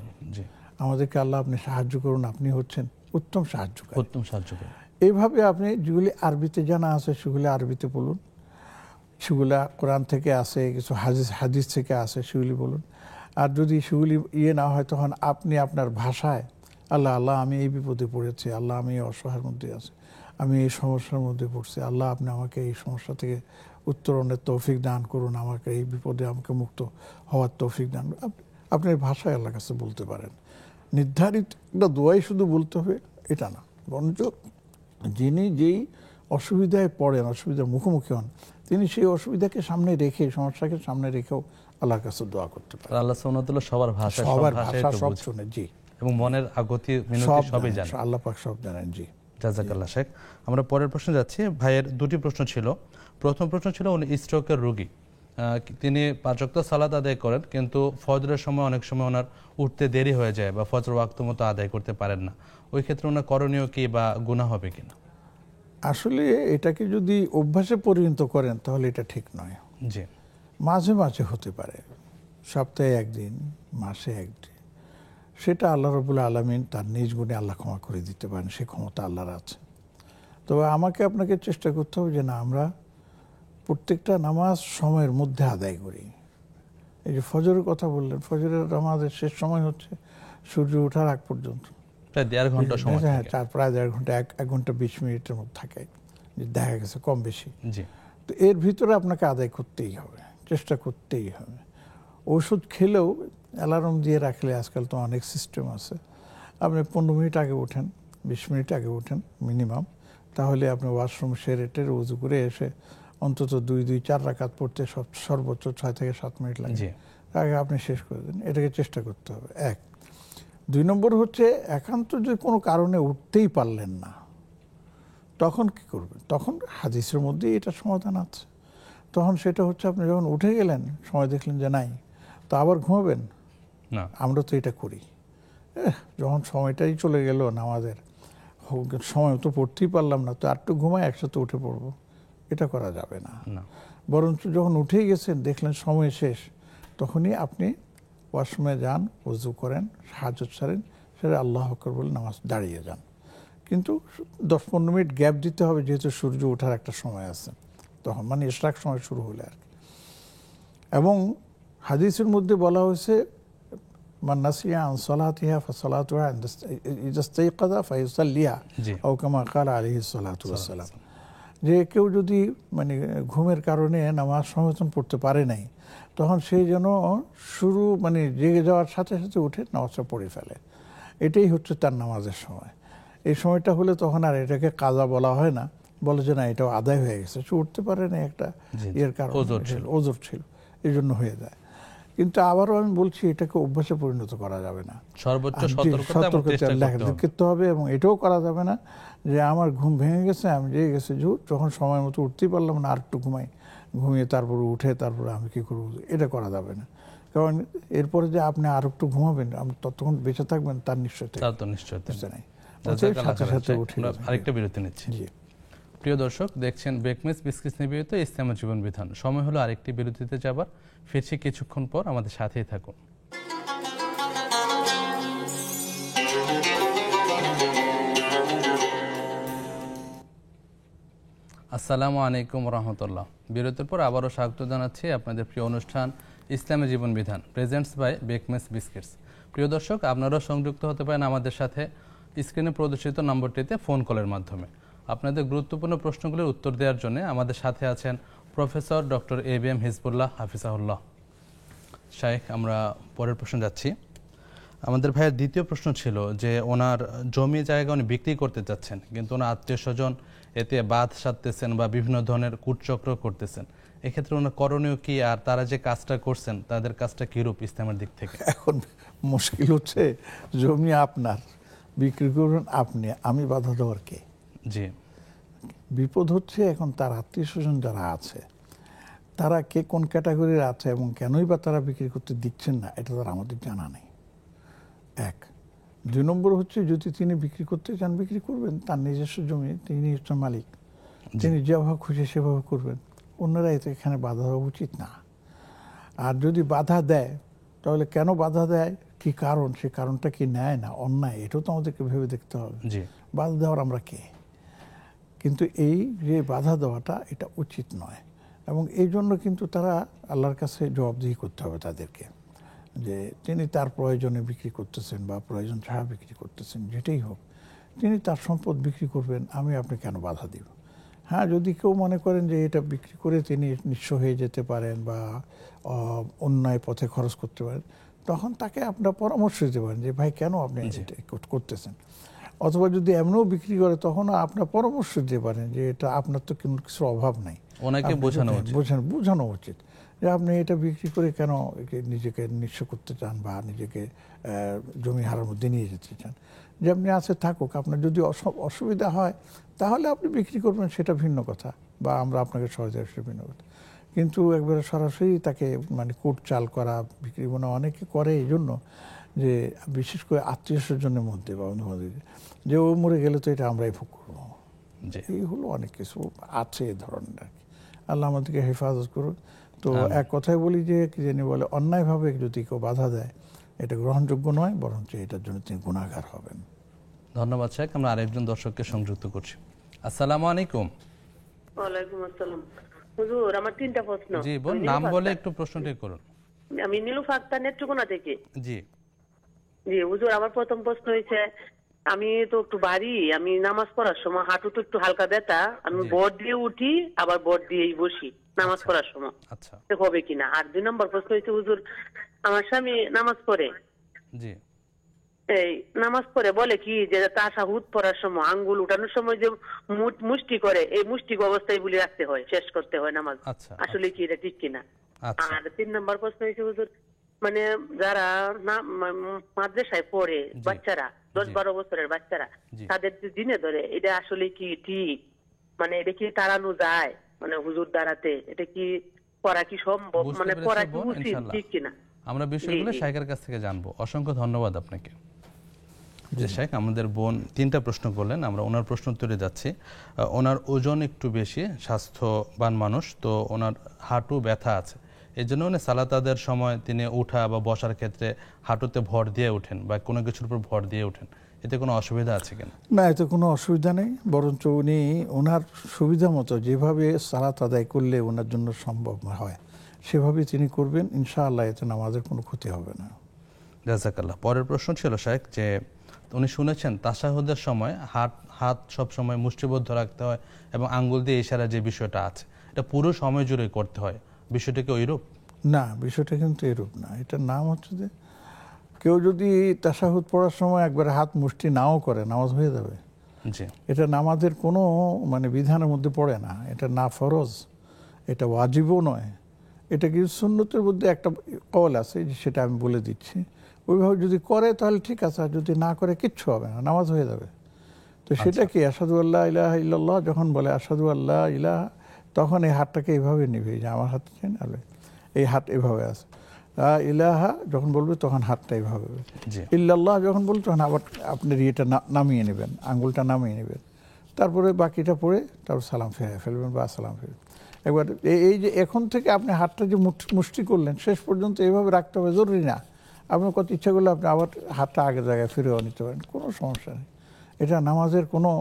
S2: আমাদেরকে আল্লাহ আপনি সাহায্য করুন, আপনি হচ্ছেন উত্তম সাহায্যকারী। এইভাবে আপনি যেগুলি আরবিতে জানা আছে সেগুলি আরবিতে বলুন, সেগুলা কোরআন থেকে আসে, কিছু হাদিস থেকে আসে সেগুলি বলুন। আর যদি সেগুলি না হয় তখন আপনি আপনার ভাষায় আল্লাহ আমি এই বিপদে পড়েছি, আল্লাহ আমি এই অসহায়ের মধ্যে আছি, আমি এই সমস্যার মধ্যে পড়ছি, আল্লাহ আপনি আমাকে এই সমস্যা থেকে উত্তরণের তৌফিক দান করুন, আমাকে এই বিপদে আমাকে মুক্ত হওয়ার তৌফিক দান। আপনার ভাষায় আল্লাহর কাছে বলতে পারেন। নির্ধারিত একটা দোয়াই শুধু বলতে হবে এটা না, বরঞ্চ যিনি যেই অসুবিধায় পড়েন, অসুবিধার মুখোমুখি হন, তিনি সেই অসুবিধাকে সামনে রেখে, সমস্যাকে সামনে রেখেও আল্লাহর কাছে দোয়া করতে পারেন।
S1: আল্লাহ সুবহানাহু ওয়া তাআলা সবার ভাষা
S2: সব শুনে, জি,
S1: এবং মনের আগতি মিনতি সবই জানেন,
S2: আল্লাহ পাক সব জানেন। জি,
S1: জাযাকাল্লাহ শেখ। আমরা পরের প্রশ্ন যাচ্ছি। ভাইয়ের দুটি প্রশ্ন ছিল। প্রথম প্রশ্ন ছিল উনি স্ট্রোকের রোগী, তিনি 5 ওয়াক্ত সালাত আদায় করেন, কিন্তু ফজরের সময় অনেক সময় ওনার উঠতে দেরি হয়ে যায় বা ফজর ওয়াক্ত মতো আদায় করতে পারেন না। ওই ক্ষেত্রে ওনার করণীয় কি বা গুনাহ হবে কিনা?
S2: আসলে এটাকে যদি অভ্যাসে পরিণত করেন তাহলে এটা ঠিক নয়।
S1: জি,
S2: মাঝে মাঝে হতে পারে, সপ্তাহে একদিন, মাসে একদিন, সেটা আল্লাহ রাব্বুল আলামিন তার নিজ গুণে আল্লাহ ক্ষমা করে দিতে পারেন, সে ক্ষমতা আল্লাহর আছে। তবে আমাকে আপনাকে চেষ্টা করতে হবে যে না, আমরা প্রত্যেকটা নামাজ সময়ের মধ্যে আদায় করি। এই যে ফজরের কথা বললেন, ফজরের নামাজের শেষ সময় হচ্ছে সূর্য ওঠার আগ পর্যন্ত,
S1: প্রায় 1.5 ঘন্টা সময়
S2: হ্যাঁ,
S1: থাকে।
S2: প্রায় 1.5 ঘন্টা, 1 ঘন্টা 20 মিনিটের মধ্যে থাকে, যে দেখা গেছে কম বেশি।
S1: জি,
S2: তো এর ভিতরে আপনাকে আদায় করতেই হবে, চেষ্টা করতেই হবে। ওষুধ খেলেও অ্যালার্ম দিয়ে রাখলে, আজকাল তো অনেক সিস্টেম আছে, আপনি 15 মিনিট আগে ওঠেন, 20 মিনিট আগে ওঠেন মিনিমাম, তাহলে আপনি ওয়াশরুম সেরে টেরে উজু করে এসে অন্তত 2-4 রাকাত পড়তে সর্বোচ্চ 6 থেকে 7 মিনিট লাগে,
S1: জি,
S2: আগে আপনি শেষ করে দেন। এটাকে চেষ্টা করতে হবে। 1, 2 নম্বর হচ্ছে একান্ত যদি কোনো কারণে উঠতেই পারলেন না, তখন কি করবেন? তখন হাদিসের মধ্যে এটা সমাধান আছে। তখন সেটা হচ্ছে আপনি যখন উঠে গেলেন, সময় দেখলেন যে নাই, তো আবার ঘুমাবেন?
S1: না,
S2: আমরা তো এটা করি। যখন সময়টাই চলে গেল নামাজের, সময় তো পড়তেই পারলাম না, তো আরটু ঘুমায় একসাথে উঠে পড়বো, এটা করা যাবে না।
S1: না,
S2: বরঞ্চ যখন উঠেই গেছেন, দেখলেন সময় শেষ, তখনই আপনি ওয়াশরুমে যান, ওযু করেন, হাজত সারেন, সেটা আল্লাহু আকবার বলে নামাজ দাঁড়িয়ে যান। কিন্তু 10-15 মিনিট গ্যাপ দিতে হবে, যেহেতু সূর্য ওঠার একটা সময় আছে তখন, মানে ইশরাক সময় শুরু হলে আর কি। এবং হাদিসের মধ্যে বলা হয়েছে, মান নাসিয়া আন সালাতিহা ফাসালাতুহা ইযা ইস্তাইকাযা ফায়ুসাল্লিহা
S1: জি,
S2: আও কামা ক্বালা আলাইহিস সালাতু ওয়াস সালাম। যে কেউ যদি মানে ঘুমের কারণে নামাজ সমর্থন পড়তে পারে নাই, তখন সেই যেন মানে জেগে যাওয়ার সাথে সাথে উঠে নামাজটা পড়ে ফেলে। এটাই হচ্ছে তার নামাজের সময়। এই সময়টা হলে তখন আর এটাকে কাজা বলা হয় না, বলে যে না এটাও আদায় হয়ে গেছে, সে উঠতে পারে না, একটা এর কারণে ওজর ছিল, এই জন্য হয়ে যায়। কিন্তু আবারও আমি বলছি, এটাকে অভ্যাসে পরিণত করা যাবে না,
S1: সর্বোচ্চ সতর্কতা
S2: করতে হবে। এবং এটাও করা যাবে না যে আমার ঘুম ভেঙে গেছে, আমি জেগে গেছি জোর, যখন সময় মতো উঠতেই পারলাম না, আর একটু ঘুমিয়ে তারপরে উঠে তারপরে আমি কি করবো, এটা করা যাবে না। কারণ এরপরে যে আপনি আর একটু ঘুমাবেন, আপনি ততক্ষণ বেঁচে থাকবেন তার নিশ্চয়তা নেই। সাথে সাথে উঠে
S1: আরেকটা বিরতি নিচ্ছি। প্রিয় দর্শক, দেখছেন বেকমেস বিস্কিট নিবেদিত ইসলামের জীবন বিধান। সময় হলো আরেকটি বিরতিতে যাবার, ফিরছি কিছুক্ষণ পর, আমাদের সাথেই থাকুন। আসসালামু আলাইকুম রহমতুল্লাহ। বিরতির পর আবারও স্বাগত জানাচ্ছি আপনাদের প্রিয় অনুষ্ঠান ইসলামের জীবন বিধান, প্রেজেন্টস বাই বেকমেস বিস্কিটস। প্রিয় দর্শক, আপনারাও সংযুক্ত হতে পারেন আমাদের সাথে স্ক্রিনে প্রদর্শিত নম্বরটিতে ফোন কলের মাধ্যমে। আপনাদের গুরুত্বপূর্ণ প্রশ্নগুলির উত্তর দেওয়ার জন্য আমাদের সাথে আছেন প্রফেসর ডক্টর এবিএম হিজবুল্লাহ হাফিজাহুল্লাহ। শাইখ, আমরা পরের প্রশ্ন যাচ্ছি। আমাদের ভাইয়ের দ্বিতীয় প্রশ্ন ছিল যে ওনার জমি জায়গা উনি বিক্রি করতে চাচ্ছেন, কিন্তু ওনার আত্মীয় স্বজন এতে বাদ সাধতেছেন বা বিভিন্ন ধরনের কূটচক্র করতেছেন। এক্ষেত্রে ওনার করণীয় কি, আর তারা যে কাজটা করছেন তাদের কাজটা কিরূপ ইসলামের দিক থেকে?
S2: এখন মুশকিল হচ্ছে, জমি আপনার, বিক্রি করবেন আপনি, আমি বাধা দেওয়ার কে?
S1: জি,
S2: বিপদ হচ্ছে এখন তার আত্মীয় স্বজন যারা আছে, তারা কে কোন ক্যাটাগরির আছে এবং কেনই বা তারা বিক্রি করতে দিচ্ছেন না, এটা তার আমাদের জানা নেই। 1, 2 নম্বর হচ্ছে, যদি তিনি বিক্রি করতে চান বিক্রি করবেন, তার নিজস্ব জমি, তিনি হচ্ছেন মালিক, তিনি যেভাবে খুশি সেভাবে করবেন, অন্যরা এতে এখানে বাধা দেওয়া উচিত না। আর যদি বাধা দেয়, তাহলে কেন বাধা দেয়, কি কারণ, সে কারণটা কি ন্যায় না অন্যায়, এটাও তো আমাদেরকে ভেবে দেখতে হবে। বাধা দেওয়ার আমরা কে? কিন্তু এই যে বাধা দেওয়াটা, এটা উচিত নয়। এবং এই জন্য কিন্তু তারা আল্লাহর কাছে জবাবদিহি করতে হবে তাদেরকে, যে তিনি তার প্রয়োজনে বিক্রি করতেছেন বা প্রয়োজন ছাড়া বিক্রি করতেছেন, যেটাই হোক, তিনি তার সম্পদ বিক্রি করবেন, আমি আপনি কেন বাধা দিব? হ্যাঁ, যদি কেউ মনে করেন যে এটা বিক্রি করে তিনি নিঃস্ব হয়ে যেতে পারেন বা অন্যায় পথে খরচ করতে পারেন, তখন তাকে আপনার পরামর্শ দিতে পারেন যে ভাই কেন আপনি এটা করতেছেন। অথবা যদি এমনও বিক্রি করে, তখন আপনার পরামর্শ দিতে পারেন যে এটা আপনার তো কোনো কিছুর অভাব নাই,
S1: ওনাকে
S2: বোঝানো উচিত যে আপনি এটা বিক্রি করে কেন নিজেকে নিঃস্ব করতে চান বা নিজেকে জমি হারার মধ্যে নিয়ে যেতে চান। যেমনি আছে থাকুক, আপনার যদি অসুবিধা হয় তাহলে আপনি বিক্রি করবেন, সেটা ভিন্ন কথা, বা আমরা আপনাকে সহযোগিতা, সেটা ভিন্ন কথা। কিন্তু একবারে সরাসরি তাকে মানে কুট চাল করা বিক্রি মানে অনেকে করে এই জন্য যে বিশেষ করে আত্মীয় স্বজনের মধ্যে বা বন্ধু বান্ধব যে ও মরে গেলে তো এটা আমরাই ভোগ করবো, এই হলো অনেক কিছু আছে এই ধরনের আর কি। আল্লাহ আমাদেরকে হেফাজত করুক। তো এক কথায় বলি যে কি জানি বলে, অন্যায়ভাবে যদি কেউ বাধা দেয় এটা গ্রহণযোগ্য নয়, বরঞ্চ এটার জন্য তিনি গুনাহগার হবেন।
S1: ধন্যবাদ শেখ। আমরা আরেকজন দর্শককে সংযুক্ত করছি। আসসালামু আলাইকুম।
S7: ওয়ালাইকুম আসসালাম। হুজুর, আমার 3টা প্রশ্ন।
S1: জি বোন, নাম বলে একটু প্রশ্নটি করুন।
S7: আমি নীলুফা আক্তার, নেত্রকোনা থেকে।
S1: জি
S7: জি হুজুর, আমার প্রথম প্রশ্ন হয়েছে, আমি তো একটু বাড়ি, আমি নামাজ পড়ার সময় হাঁটুটা একটু হালকা ব্যথা, আমি বট দিয়ে উঠি আবার বট দিয়েই বসি নামাজ পড়ার সময়,
S1: আচ্ছা
S7: হবে কিনা? আর 2 নম্বর প্রশ্ন হয়েছে হুজুর, আমার স্বামী নামাজ পড়ে,
S1: জি
S7: এই নামাজ পড়ে বলে কি যে তাশাহুদ পড়ার সময় আঙ্গুল উঠানোর সময় যে মুষ্টি করে, এই মুষ্টি অবস্থায় বলে রাখতে হয়, শেষ করতে হয় নামাজ।
S1: আচ্ছা
S7: আসলে কি এটা ঠিক কিনা?
S1: আচ্ছা
S7: আর 3 নম্বর প্রশ্ন হয়েছে হুজুর, মানে যারা মাদ্রাসায় পড়ে বাচ্চারা, 10-12 বছরের বাচ্চারা, তাদের যে দিনে ধরে, এটা আসলে কি ঠিক? মানে এটা কি তাড়ানো যায় মানে হুজুর দ্বারাতে? এটা কি করা কি সম্ভব, মানে করা কি উচিত, ঠিক কিনা?
S1: আমরা বিষয়গুলো শেখের কাছ থেকে জানবো। অসংখ্য ধন্যবাদ আপনাকে। যে শেখ আমাদের বোন 3টা প্রশ্ন করলেন, আমরা ওনার প্রশ্ন উত্তরে যাচ্ছি। ওনার ওজন একটু বেশি, স্বাস্থ্যবান মানুষ, তো ওনার হাঁটু ব্যথা আছে, এই জন্য উনি সালাতাদের সময় তিনি উঠা বা বসার ক্ষেত্রে হাঁটুতে ভর দিয়ে ওঠেন বা কোনো কিছুর উপর ভর দিয়ে ওঠেন, এতে কোনো অসুবিধা আছে কিনা?
S2: না, এতে কোনো অসুবিধা নেই, বরঞ্চ উনি ওনার সুবিধা মতো যেভাবে সালাত আদায় করলে ওনার জন্য সম্ভব হয় সেভাবে তিনি করবেন, ইনশাআল্লাহ এতে নামাজের কোনো ক্ষতি হবে না।
S1: জাযাকাল্লাহ। পরের প্রশ্ন ছিল শেখ যে উনি শুনেছেন তাশাহুদের সময় হাত সব সময় মুষ্টিবদ্ধ রাখতে হয় এবং আঙ্গুল দিয়ে ইশারা যে বিষয়টা আছে, এটা পুরো সময় জুড়ে করতে হয়, বিষয়টা কি ওইরূপ?
S2: না, বিষয়টা কিন্তু এরূপ না। এটার নাম হচ্ছে যে কেউ যদি তাশাহুদ পড়ার সময় একবারে হাত মুষ্টি নাও করে, নামাজ হয়ে যাবে।
S1: জি,
S2: এটা নামাজের কোনো মানে বিধানের মধ্যে পড়ে না, এটা না ফরজ, এটা ওয়াজিবও নয়। এটা কি সুন্নতের মধ্যে একটা কওল আছে, সেটা আমি বলে দিচ্ছি। ওইভাবে যদি করে তাহলে ঠিক আছে, আর যদি না করে কিচ্ছু হবে না, নামাজ হয়ে যাবে। তো সেটা কি আশহাদু আল্লা ইলাহা ইল্লাল্লাহ যখন বলে আশহাদু আল্লা ইলাহা, তখন এই হাতটাকে এইভাবে নিবে, যে আমার হাত চেনাবে, এই হাত এভাবে আছে। ইলাহা যখন বলবে তখন হাতটা এইভাবে, ইল্লাল্লাহ যখন বলবে তখন আবার আপনার ইয়েটা নামিয়ে নেবেন, আঙ্গুলটা নামিয়ে নেবেন, তারপরে বাকিটা পড়ে তারপর সালাম ফিরে ফেলবেন বা সালাম ফিরবেন। একবার এই যে এখন থেকে আপনি হাতটা যে মুষ্টি করলেন শেষ পর্যন্ত এইভাবে রাখতে হবে জরুরি না। আপনার কত ইচ্ছা করলে আপনি আবার হাতটা আগের জায়গায় ফিরেও নিতে পারেন, কোনো সমস্যা নেই। এটা নামাজের কোনো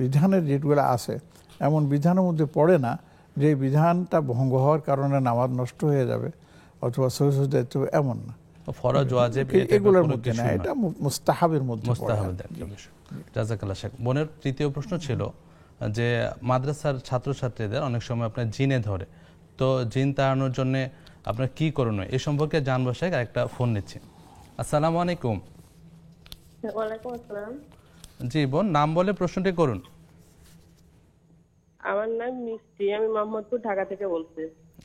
S2: বিধানের যেগুলো আছে এমন বিধানের মধ্যে পড়ে না যে বিধানটা ভঙ্গ হওয়ার কারণে নামাজ নষ্ট হয়ে যাবে অথবা সহিহ দায়িত্ব, এমন না।
S1: ফরজ ওয়াজিব
S2: এগুলোর মধ্যে না, এটা মুস্তাহাবের মধ্যে।
S1: জাযাকাল্লাহ শেখ। বোনের 3য় প্রশ্ন ছিল যে মাদ্রাসার ছাত্রছাত্রীদের অনেক সময় আপনার জিনে ধরে, তো জিন তাড়ানোর জন্য আপনার কি করণীয়, এই সম্পর্কে জানবো শেখ। একটা ফোন নিচ্ছি। আসসালামু আলাইকুম।
S8: ওয়ালাইকুম আসসালাম।
S1: জি বোন, নাম বলে প্রশ্নটি করুন।
S8: আমার নাম মিষ্টি, আমি মোহাম্মদপুর, ঢাকা থেকে বলছি।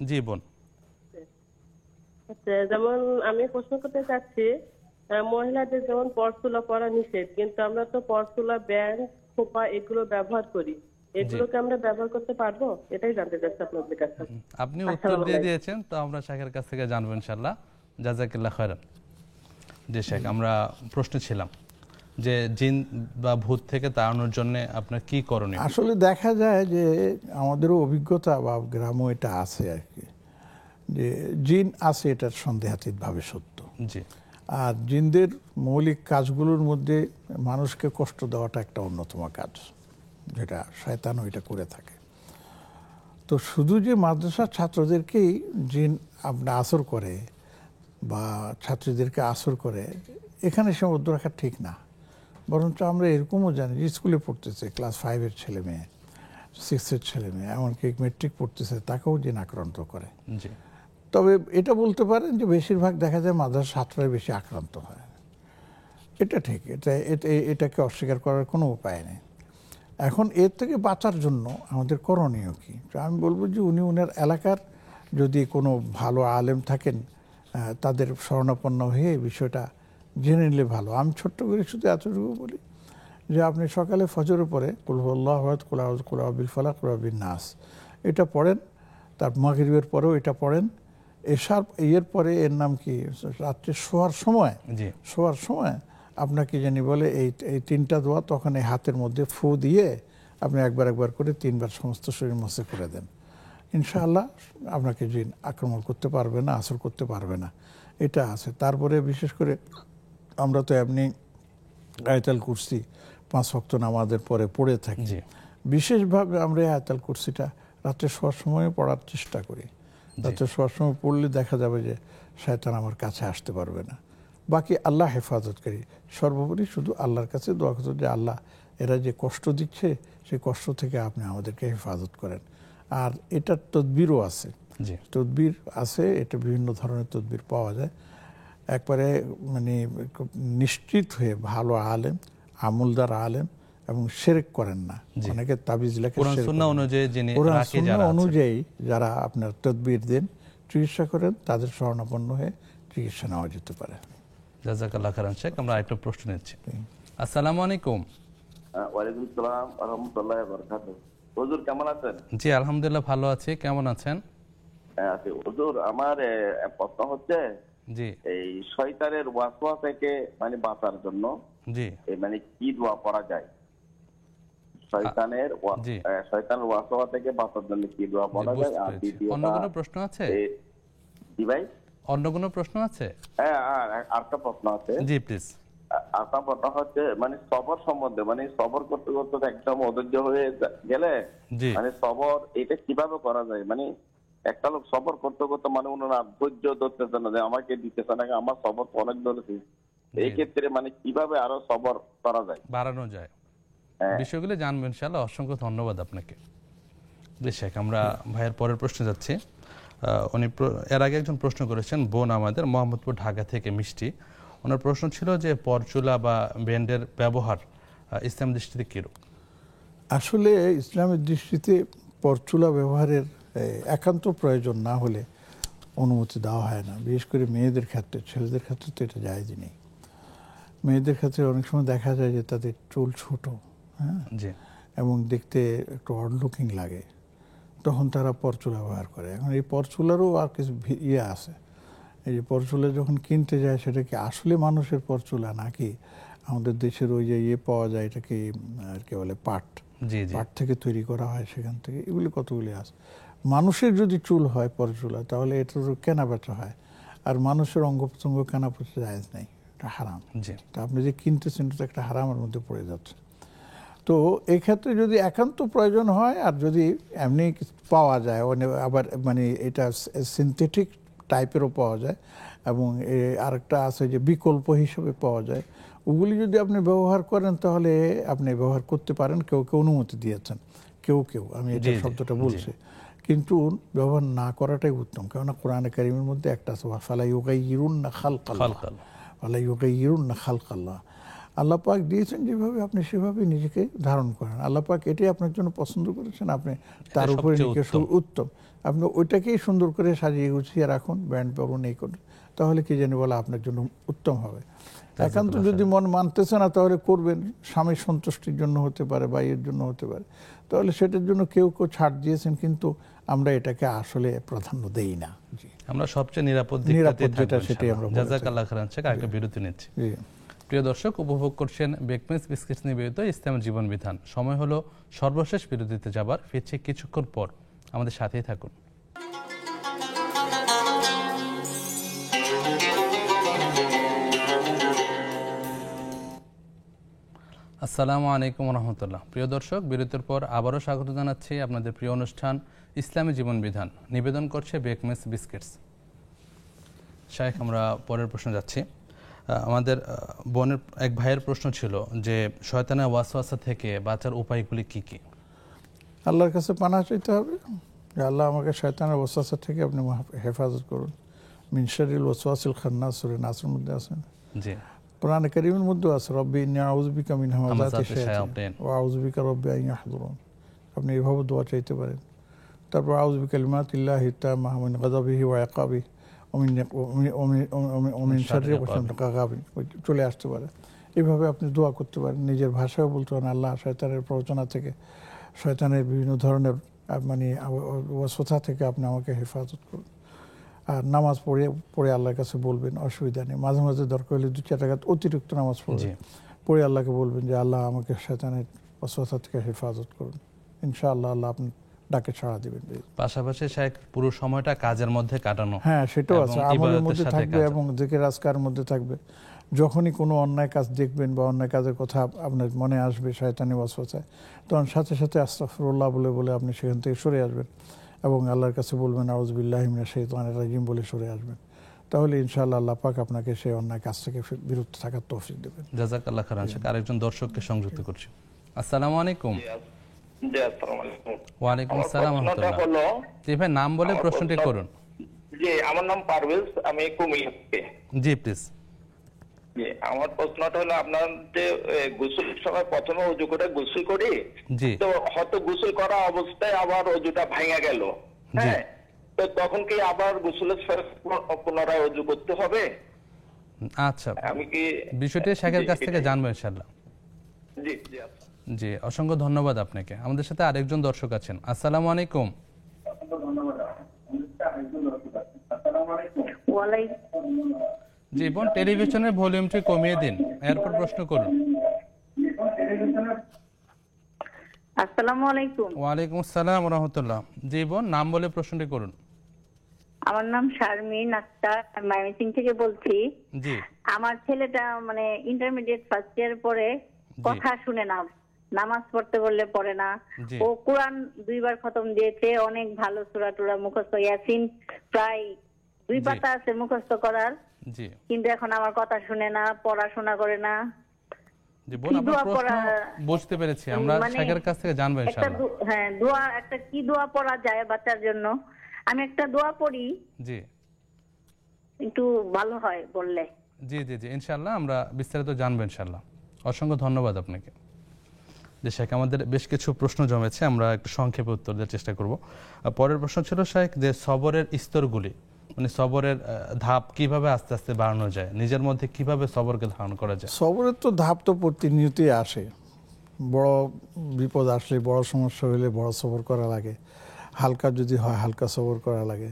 S1: জি বোন।
S8: আচ্ছা, যেমন আমি প্রশ্ন করতে চাচ্ছি, মহিলাদের যেমন পরচুলা পরা নিষেধ, কিন্তু আমরা তো পরচুলা, ব্যান্ড, খোপা এগুলো ব্যবহার করি, এগুলোকে আমরা ব্যবহার করতে পারবো? এটাই জানতে চাচ্ছি আপনাদের কাছে।
S1: আপনি উত্তর দিয়ে দিয়েছেন, তো আমরা শেখের কাছ থেকে জানবো ইনশাআল্লাহ। জাযাকাল্লাহ খায়রান। জি শেখ, আমরা প্রশ্ন ছিলাম যে জিন বা ভূত থেকে তাড়ানোর জন্য আপনার কি করণীয়?
S2: আসলে দেখা যায় যে আমাদেরও অভিজ্ঞতা বা গ্রামও এটা আছে আর কি, যে জিন আছে, এটার সন্দেহাতীতভাবে সত্য।
S1: জি।
S2: আর জিনদের মৌলিক কাজগুলোর মধ্যে মানুষকে কষ্ট দেওয়াটা একটা অন্যতম কাজ, যেটা শয়তানও এটা করে থাকে। তো শুধু যে মাদ্রাসার ছাত্রদেরকেই জিন আপনার আসর করে বা ছাত্রীদেরকে আসর করে, এখানে সীমাবদ্ধ রাখা ঠিক না। বরঞ্চ আমরা এরকমও জানি যে স্কুলে পড়তেছে ক্লাস 5-এর ছেলে মেয়ে, 6-এর ছেলে মেয়ে, এমনকি মেট্রিক পড়তেছে, তাকেও জিন আক্রান্ত করে।
S1: জি।
S2: তবে এটা বলতে পারেন যে বেশিরভাগ দেখা যায় মাদ্রাসার ছাত্ররাই বেশি আক্রান্ত হয়, এটা ঠিক, এটাকে অস্বীকার করার কোনো উপায় নেই। এখন এর থেকে বাঁচার জন্য আমাদের করণীয় কি? আমি বলবো যে উনি ওনার এলাকার যদি কোনো ভালো আলেম থাকেন, তাদের শরণাপন্ন হয়ে এই বিষয়টা জেনে নিলে ভালো। আমি ছোট্ট করে শুধু এতটুকু বলি যে আপনি সকালে ফজরের পরে কুল হুয়াল্লাহু আহাদ, কুল আউযু বিল ফালাক, কুল বিন নাস, এটা পড়েন। তার মাগরিবের পরেও এটা পড়েন। এর পরে এর নাম কি, রাত্রে শোয়ার সময় আপনাকে জানি বলে এই 3টা দোয়া, তখন এই হাতের মধ্যে ফু দিয়ে আপনি একবার করে 3বার সমস্ত শরীর মসে করে দেন। ইনশাআল্লাহ আপনাকে জিন আক্রমণ করতে পারবে না, আসর করতে পারবে না, এটা আছে। তারপরে বিশেষ করে আমরা তো এমনি আয়াতুল কুরসি 5 ওয়াক্ত নামাজের পরে পড়ে থাকি। বিশেষভাবে আমরা আয়াতুল কুরসিটা রাত্রে শোয়ার সময় পড়ার চেষ্টা করি। রাত্রে শোয়ার সময় পড়লে দেখা যাবে যে শয়তান আমার কাছে আসতে পারবে না। বাকি আল্লাহ হেফাজতকারী, সর্বোপরি শুধু আল্লাহর কাছে দোয়া করতে যে আল্লাহ এরা যে কষ্ট দিচ্ছে সেই কষ্ট থেকে আপনি আমাদেরকে হেফাজত করেন। আর এটার তদবিরও আছে, তদবির আছে, এটা বিভিন্ন ধরনের তদবির পাওয়া যায়। একবারে মানে নিশ্চিত হয়ে ভালো আলেম, আমলদার আলেম এবং শিরক করেন না। অনেকে তাবিজ লেখে
S1: কোরআন সুন্নাহ
S2: অনুযায়ী যারা আপনার তদবির দেন, চিকিৎসা করেন, তাদের শরণাপন্ন হয়ে চিকিৎসা নেওয়া যেতে পারে।
S1: জাযাকাল্লাহ খাইরান শেখ। আমরা একটা প্রশ্ন নিচ্ছি। আসসালামু আলাইকুম।
S9: ওয়ালাইকুম আসসালাম ওয়া রাহমাতুল্লাহি ওয়া বারাকাতুহু। হুজুর কেমন আছেন?
S1: জি আলহামদুলিল্লাহ ভালো আছি, কেমন আছেন?
S9: আছি হুজুর। আমার প্রশ্ন হচ্ছে
S1: জি
S9: এই শয়তানের ওয়াসওয়াসা থেকে মানে বাঁচার জন্য
S1: জি
S9: মানে কি দোয়া করা যায়? শয়তানের ওয়াসওয়াসা থেকে বাঁচার জন্য কি দোয়া করা যায়? আর দ্বিতীয়
S1: অন্য কোনো প্রশ্ন আছে?
S9: জি ভাই,
S1: অন্য কোনো প্রশ্ন আছে?
S9: হ্যাঁ, আর একটা প্রশ্ন আছে।
S1: জি প্লিজ।
S9: আপনার কথা হচ্ছে মানে সবর সম্বন্ধে, মানে সবর করতে করতে একদম অধৈর্য হয়ে গেলে মানে সবর এটা কিভাবে করা যায়? মানে একটা লোক সবর করতে করতে মানে ওনারা ধৈর্য ধরতেছে না, যে আমাকে দিতেছে না, আমার সবর অনেক ধরেছি, এই ক্ষেত্রে মানে কিভাবে আরো সবর করা যায়,
S1: বাড়ানো যায়, বিষয়গুলো জানবো ইনশাআল্লাহ। অসংখ্য ধন্যবাদ আপনাকে। শেখ, আমরা ভাইয়ের পরের প্রশ্নে যাচ্ছি। উনি এর আগে একজন প্রশ্ন করেছেন, বোন আমাদের মোহাম্মদপুর ঢাকা থেকে মিষ্টি। ওনার প্রশ্ন ছিল যে পরচুলা বা ব্যান্ডের ব্যবহার ইসলাম দৃষ্টিতে কিরূপ?
S2: আসলে ইসলামের দৃষ্টিতে পরচুলা ব্যবহারের একান্ত প্রয়োজন না হলে অনুমতি দেওয়া হয় না। বিশেষ করে মেয়েদের ক্ষেত্রে, ছেলেদের ক্ষেত্রে তো এটা জায়েজ নেই। মেয়েদের ক্ষেত্রে অনেক সময় দেখা যায় যে তাদের চুল ছোট, হ্যাঁ, এবং দেখতে একটু অড লুকিং লাগে, তখন তারা পরচুলা ব্যবহার করে। এখন এই পরচুলারও আর কিছু আছে। এই যে পরচুলা যখন কিনতে যায়, সেটা কি আসলে মানুষের পরচুলা নাকি আমাদের দেশের ওই যে পাওয়া যায়, এটাকে আর কি বলে পাট থেকে তৈরি করা হয়, সেখান থেকে, এগুলি কতগুলি আছে। মানুষের যদি চুল হয় পরচুলা, তাহলে এটা তো কেনা বেচা হয়, আর মানুষের অঙ্গ প্রত্যঙ্গ কেনা বেচা জায়েজ নেই, এটা হারাম। তা আপনি যে কিনতেছেন এটা একটা হারামের মধ্যে পড়ে যাচ্ছে। তো এই ক্ষেত্রে যদি একান্ত প্রয়োজন হয়, আর যদি এমনি পাওয়া যায়, আবার মানে এটা সিনথেটিক টাইপেরও পাওয়া যায়, এবং আরেকটা আছে যে বিকল্প হিসেবে পাওয়া যায়, ওগুলি যদি আপনি ব্যবহার করেন তাহলে আপনি ব্যবহার করতে পারেন। কেউ অনুমতি দিয়েছেন, কেউ আমি এটা শব্দটা বলছি, কিন্তু ব্যবহার না করাটাই উত্তম। কেননা কোরআনে কারিমের মধ্যে একটা আছে, ফালা ইউগাইয়িরুন্না খালকাল্লাহ। আল্লাহ পাক দিয়েছেন যেভাবে, আপনি সেভাবে নিজেকে ধারণ করেন। আল্লাহ পাক এটাই আপনার জন্য পছন্দ করেছেন, আপনি তার উপরে নিজেকে উত্তম, আপনি ওইটাকেই সুন্দর করে সাজিয়ে গুছিয়ে রাখুন, ব্যান্ড পরুন, এই করুন, তাহলে কি জানি বলা আপনার জন্য উত্তম হবে। একান্ত যদি মন মানতেছে না, তাহলে করবেন স্বামীর সন্তুষ্টির জন্য হতে পারে বা এর জন্য হতে পারে, তাহলে সেটার জন্য কেউ ছাড় দিয়েছেন, কিন্তু আমরা এটাকে আসলে প্রাধান্য দেই না।
S1: আমরা সবচেয়ে নিরাপদ
S2: যেটা সেটাই আমরা।
S1: জাযাকাল্লাহ খাইরান শেখ। আগে বিরতি নিচ্ছি। প্রিয় দর্শক, উপভোগ করছেন বেকমেস বিস্কিটস নিবেদিত ইসলামের জীবন বিধান। সময় হলো সর্বশেষ বিরতিতে যাবার, ফিরছে কিছুক্ষণ পর, আমাদের সাথেই থাকুন। আসসালামু আলাইকুম রহমতুল্লাহ। প্রিয় দর্শক, বিরতির পর আবারও স্বাগত জানাচ্ছি আপনাদের প্রিয় অনুষ্ঠান ইসলামী জীবন বিধান। নিবেদন করছে বেকমেস বিস্কিটস। শাইখ, আমরা পরের প্রশ্ন যাচ্ছি। আমাদের বোনের এক ভাইয়ের প্রশ্ন ছিল যে শয়তানের ওয়াসওয়াসা থেকে বাঁচার উপায়গুলি কি কি?
S2: আল্লাহর কাছে পানাহ চাইতে হবে, আল্লাহ আমাকে শয়তানের ওয়াসওয়াসা থেকে আপনি হেফাজত করুন। মিন শাররিল ওয়াসওয়াসিল খান্নাস, সূরা নাসের মধ্যে আছে। জি, কোরআনে কারীমের মধ্যে আছে, রব্বি ইন্নী আউযু বিকা মিন হামাযাতিশ শায়াতিন ওয়া আউযু বিকা রব্বি আন ইয়াহযুরুন। আপনি এভাবে দোয়া চাইতে পারেন। তারপর আউযু বিকালিমাতিল্লাহি তাম্মাতি মিন গাযাবিহি ওয়া ইকাবিহি ওমিন শাররি গাযাবিহি, চলে আসতে পারে। এইভাবে আপনি দোয়া করতে পারেন। নিজের ভাষায় বলতে পারেন, আল্লাহ শয়তানের প্ররোচনা থেকে, শয়তানের বিভিন্ন ধরনের মানে ওয়াসওয়াসা থেকে আপনি আমাকে হেফাজত করুন। আর নামাজ পড়ে আল্লাহর কাছে বলবেন, অসুবিধা নেই। মাঝে মাঝে দরকার হলে 2-4 রাকাত অতিরিক্ত নামাজ পড়ে আল্লাহকে বলবেন যে আল্লাহ আমাকে শয়তানের ওয়াসওয়াসা থেকে হেফাজত করুন। ইনশাআল্লাহ আল্লাহ আপনি ডাকে সাড়া দিবেন।
S1: পাশাপাশি শেখ পুরো সময়টা কাজের মধ্যে কাটানো,
S2: হ্যাঁ সেটাও আছে, আমলের মধ্যে থাকবে এবং জিকির আজকারের মধ্যে থাকবে। যখনই কোনো অন্যায় কাজ দেখবেন বা অন্যায় কাজের কথা আপনার মনে আসবে শয়তানি ওয়াসওয়াসায়, তখন সাথে সাথে আস্তাগফিরুল্লাহ বলে আপনি সেখান থেকে সরে আসবেন এবং আল্লাহর কাছে বলবেন আউযু বিল্লাহি মিনাশ শাইতানির রাজিম বলে সরে আসবেন। তাহলে ইনশাআল্লাহ আল্লাহ পাক আপনাকে সেই অন্যায় কাজ থেকে বিরত থাকার তৌফিক দেবেন।
S1: জাযাকাল্লাহ খাইরান শেখ। আরেকজন দর্শককে সংযুক্ত করছি। আসসালামু আলাইকুম।
S10: জি আসসালামু আলাইকুম।
S1: ওয়া আলাইকুম আসসালাম ওয়া রাহমাতুল্লাহ। জি ভাই, নাম বলে প্রশ্নটি করুন।
S10: জি, আমার নাম পারভেজ, আমি কুমিল্লা থেকে।
S1: জি প্লিজ।
S10: জি, আমার প্রশ্নটা হলো আপনার যে গোসল সময় প্রথমে ওযু করে গোসল করি, তো হয়তো গোসল করা অবস্থায় আবার ওযুটা ভাঙা গেল, হ্যাঁ, তো তখন কি আবার গোসলের পুনরায় ওযু করতে হবে?
S1: আচ্ছা,
S10: আমি কি
S1: বিষয়টি শেখের কাছ থেকে জানবো ইনশাআল্লাহ।
S10: জি জি আচ্ছা।
S1: জি, অসংখ্য ধন্যবাদ আপনাকে। আমাদের সাথে আরেকজন দর্শক আছেন। আসসালামু আলাইকুম। জি বোন, টেলিভিশনের ভলিউমটি কমিয়ে দিন, এরপর প্রশ্ন করুন।
S11: আসসালামু আলাইকুম।
S1: ওয়া আলাইকুম আসসালাম ওয়া রাহমাতুল্লাহ। জি বোন, নাম বলে প্রশ্নটি করুন।
S11: আমার নাম শারমিন আক্তার, আমি ময়মনসিংহ থেকে বলছি।
S1: জি, আমার
S11: ছেলেটা মানে ইন্টারমিডিয়েট ফার্স্ট ইয়ার পরে কথা শুনে না, নামাজ পড়তে বললে পড়ে না। ও কোরআন 2 বার খতম দিয়েছে, অনেক ভালো সূরা টুরা মুখস্থ, ইয়াসিন প্রায় 2 পাতা আছে মুখস্থ করার, কিন্তু এখন আমার কথা শুনে না, পড়াশোনা করে না।
S1: জি বোন, আপনার প্রশ্ন বুঝতে পেরেছি, আমরা শেখের কাছ থেকে জানবো ইনশাআল্লাহ।
S11: হ্যাঁ, দোয়া একটা কি দোয়া পড়া যায় বাচ্চার জন্য? আমি একটা দোয়া পড়ি, জি একটু ভালো হয় বললে।
S1: জি জি জি, ইনশাআল্লাহ আমরা বিস্তারিত জানবো ইনশাআল্লাহ। অসংখ্য ধন্যবাদ আপনাকে। যে শেখ, আমাদের বেশ কিছু প্রশ্ন জমেছে, আমরা একটু সংক্ষেপে উত্তর দেওয়ার চেষ্টা করব। পরের প্রশ্ন ছিল শেখ যে সবরের স্তরগুলি, মানে সবরের ধাপ কিভাবে আস্তে আস্তে বাড়ানো যায়, নিজের মধ্যে কিভাবে সবরকে ধারণ করা যায়?
S2: সবরের তো ধাপ তো প্রতিনিয়তই আসে। বড় বিপদ আসলে, বড় সমস্যা হলে বড় সবর করা লাগে, হালকা যদি হয় হালকা সবর করা লাগে।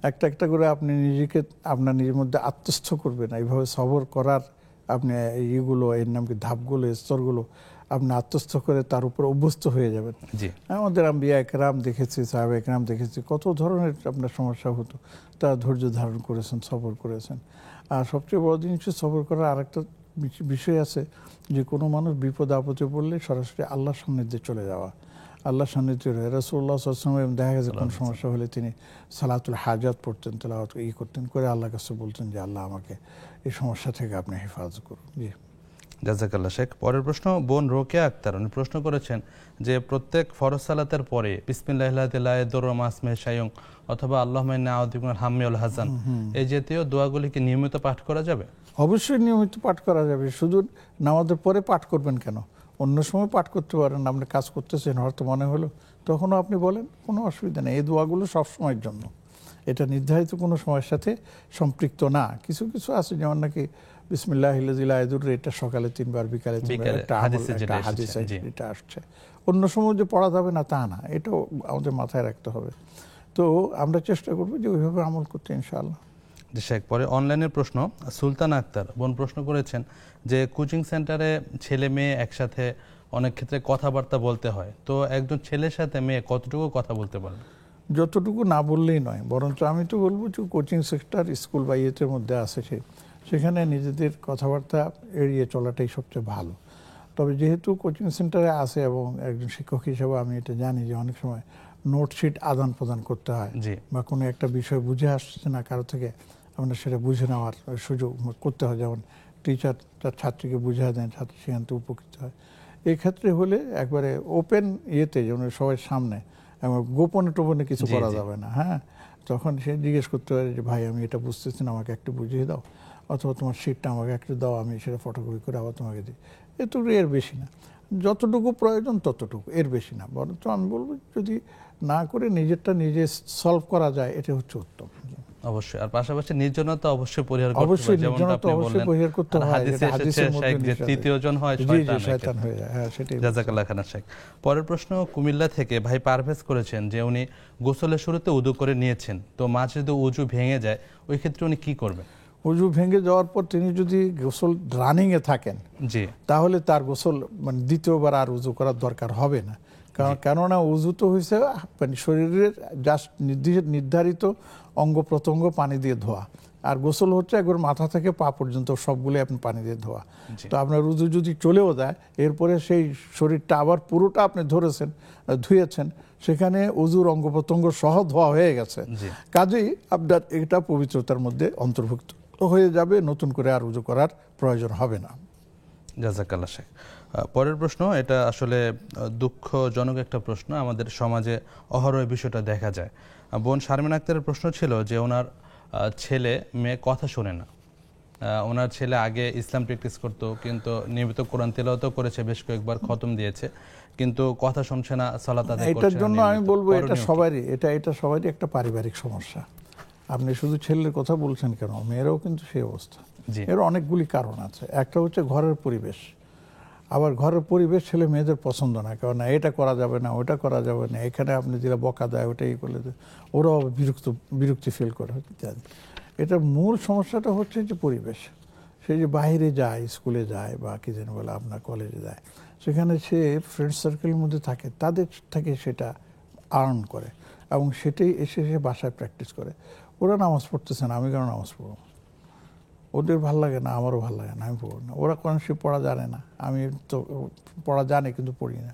S2: একটা একটা করে আপনি নিজেকে আপনার নিজের মধ্যে আত্মস্থ করবেন, এইভাবে সবর করার আপনি এইগুলো, এর নাম কি ধাপগুলো, স্তরগুলো আপনি আত্মস্থ করে তার উপর অভ্যস্ত হয়ে যাবেন। আমাদের আম্বিয়া একরাম দেখেছি, সাহাবা একরাম দেখেছি, কত ধরনের আপনার সমস্যা হতো, তারা ধৈর্য ধারণ করেছেন, সবর করেছেন। আর সবচেয়ে বড় জিনিস সবর করার আরেকটা বিষয় আছে, যে কোনো মানুষ বিপদ আপদে পড়লে সরাসরি আল্লাহর সান্নিধ্যে চলে যাওয়া, আল্লাহর সান্নিধ্যে রয়ে। রাসূলুল্লাহ সাল্লাল্লাহু আলাইহি ওয়াসাল্লাম দেখা গেছে কোনো সমস্যা হলে তিনি সালাতুল হাজাত পড়তেন, তেলাওয়াত করতেন, করে আল্লাহর কাছে বলতেন যে আল্লাহ আমাকে এই সমস্যা থেকে আপনি হেফাজত করুন। জি,
S1: জাযাকাল্লাহ শেখ। পরের প্রশ্ন বোন রোকেয়া আক্তার, উনি প্রশ্ন করেছেন যে প্রত্যেক ফরজ সালাতের পরে বিসমিল্লাহিল লা ইয়াদুররু মা ইসমিহি শাইউন অথবা আল্লাহুম্মা ইন্নী আউযু বিকা মিনাল হাম্মি ওয়াল হাযান, এই জাতীয় দোয়াগুলি কি নিয়মিত পাঠ করা যাবে?
S2: অবশ্যই নিয়মিত পাঠ করা যাবে। শুধু নামাজের পরে পাঠ করবেন কেন, অন্য সময় পাঠ করতে পারেন। আপনি কাজ করতেছেন, হয়তো মনে হলো, তখনও আপনি বলেন, কোনো অসুবিধা নেই। এই দোয়াগুলো সব সময়ের জন্য, এটা নির্ধারিত কোনো সময়ের সাথে সম্পৃক্ত না। কিছু কিছু আছে, যেমন নাকি বিসমিল্লাহিল্লাযী লা ইয়াদুররু, এটা সকালে 3 বার, বিকালে 3 বার, এটা হাদিসে এটা আসছে। অন্য সময় যে পড়া যাবে না তা না, এটাও আমাদের মাথায় রাখতে হবে। তো আমরা চেষ্টা করবো যে ওইভাবে আমল করতে ইনশাআল্লাহ।
S1: জি শেখ, পরে অনলাইনের প্রশ্ন সুলতান আক্তার বোন প্রশ্ন করেছেন যে কোচিং সেন্টারে ছেলে মেয়ে একসাথে অনেক ক্ষেত্রে কথাবার্তা বলতে হয়, তো একজন ছেলের সাথে মেয়ে কতটুকু কথা বলতে পারবে?
S2: যতটুকু না বললেই নয়, বরঞ্চ আমি তো বলবো যে কোচিং সেক্টর, স্কুল বা ইয়েতের মধ্যে আছে, সেখানে নিজেদের কথাবার্তা এড়িয়ে চলাটাই সবচেয়ে ভালো। তবে যেহেতু কোচিং সেন্টারে আছে এবং একজন শিক্ষক হিসেবে আমি এটা জানি যে অনেক সময় নোটশিট আদান প্রদান করতে হয়, বা কোনো একটা বিষয় বুঝে আসছে না কারো থেকে, আমরা সেটা বুঝে নেওয়ার সুযোগ করতে হয়। যেমন টিচার তার ছাত্রীকে বুঝিয়ে দেন, ছাত্রী সেখান থেকে উপকৃত হয়। এই ক্ষেত্রে হলে একবারে ওপেন ইয়েতে, যেমন সবার সামনে, এবং গোপনে টোপনে কিছু করা যাবে না। হ্যাঁ, তখন সে জিজ্ঞেস করতে পারে যে ভাই আমি এটা বুঝতেছি না, আমাকে একটু বুঝিয়ে দাও, অথবা তোমার শিটটা আমাকে একটু দাও, আমি সেটা ফটোকপি করে আবার তোমাকে দিই। এটুকু, এর বেশি না। যতটুকু প্রয়োজন ততটুকু, এর বেশি না। বরঞ্চ আমি বলবো যদি না করে নিজেরটা নিজে সলভ করা যায়, এটা হচ্ছে উত্তম।
S1: অবশ্যই। আর পাশাপাশি নির্জনতা অবশ্যই পরিহার করতে হবে, যেমনটা আপনি বললেন হাদিসে এসেছে শেখ যে তৃতীয় জন হয় শয়তান হয়ে যায়। হ্যাঁ, সেটাই। জাযাকাল্লাহ খান শেখ। পরের প্রশ্ন কুমিল্লা থেকে ভাই পারভেজ করেছেন যে উনি গোসলের শুরুতে উযু করে নিয়েছেন, তো মাঝে যদি উযু ভেঙে যায় ওই ক্ষেত্রে উনি কি করবেন?
S2: উযু ভেঙে যাওয়ার পর তিনি যদি গোসল রানিং এ থাকেন, জি, তাহলে তার গোসল মানে দ্বিতীয়বার আর উযু করার দরকার হবে না। কেননা উযু তো হয়েছে মানে শরীরের জাস্ট নির্ধারিত অঙ্গ প্রত্যঙ্গ পানি দিয়ে ধোয়া, আর গোসল হচ্ছে একবার মাথা থেকে পা পর্যন্ত সবগুলো আপনি পানি দিয়ে ধোয়া। তো আপনার উযু যদি চলেও যায়, এরপরে সেই শরীরটা আবার পুরোটা আপনি ধুয়েছেন, সেখানে উযুর অঙ্গ প্রত্যঙ্গ সহ ধোয়া হয়ে গেছে, কাজেই আপনার এটা পবিত্রতার মধ্যে অন্তর্ভুক্ত হয়ে যাবে, নতুন করে আর উযু করার প্রয়োজন হবে না।
S1: জাযাকাল্লাহ শেখ। পরের প্রশ্ন, এটা আসলে দুঃখজনক একটা প্রশ্ন, আমাদের সমাজে অহরহ বিষয়টা দেখা যায়। বোন শারমিন আক্তারের প্রশ্ন ছিল যে ওনার ছেলে মেয়ে কথা শোনে না। ওনার ছেলে আগে ইসলাম প্র্যাকটিস করতো, কিন্তু নিয়মিত কোরআন তেলাওয়াতও করেছে, বেশ কয়েকবার খতম দিয়েছে, কিন্তু কথা শুনছে না, সালাত আদায় করছে না।
S2: এটার জন্য আমি বলবো এটা সবারই একটা পারিবারিক সমস্যা। আপনি শুধু ছেলের কথা বলছেন কেন, মেয়েরাও কিন্তু সেই অবস্থা। এর অনেকগুলি কারণ আছে। একটা হচ্ছে ঘরের পরিবেশ, আবার ঘরের পরিবেশ ছেলে মেয়েদের পছন্দ না, কারণ এটা করা যাবে না, ওটা করা যাবে না, এখানে আপনি যেটা বকা দেয় ওটাই করলে ওরাও বিরক্তি ফিল করে ইত্যাদি। এটা মূল সমস্যাটা হচ্ছে যে পরিবেশ। সে যে বাইরে যায়, স্কুলে যায় বা কি যেন বলে আপনার কলেজে যায়, সেখানে সে ফ্রেন্ড সার্কেলের মধ্যে থাকে, তাদের থেকে সেটা আর্ন করে এবং সেটাই এসে সে বাসায় প্র্যাকটিস করে। ওরা নামাজ পড়তেছে না, আমি কেন নামাজ পড়ব? ওদের ভাল লাগে না, আমারও ভাল লাগে না, আমি পড়ব না। ওরা কোরআন শরীফ পড়া জানে না, আমি তো পড়া জানি কিন্তু পড়ি না।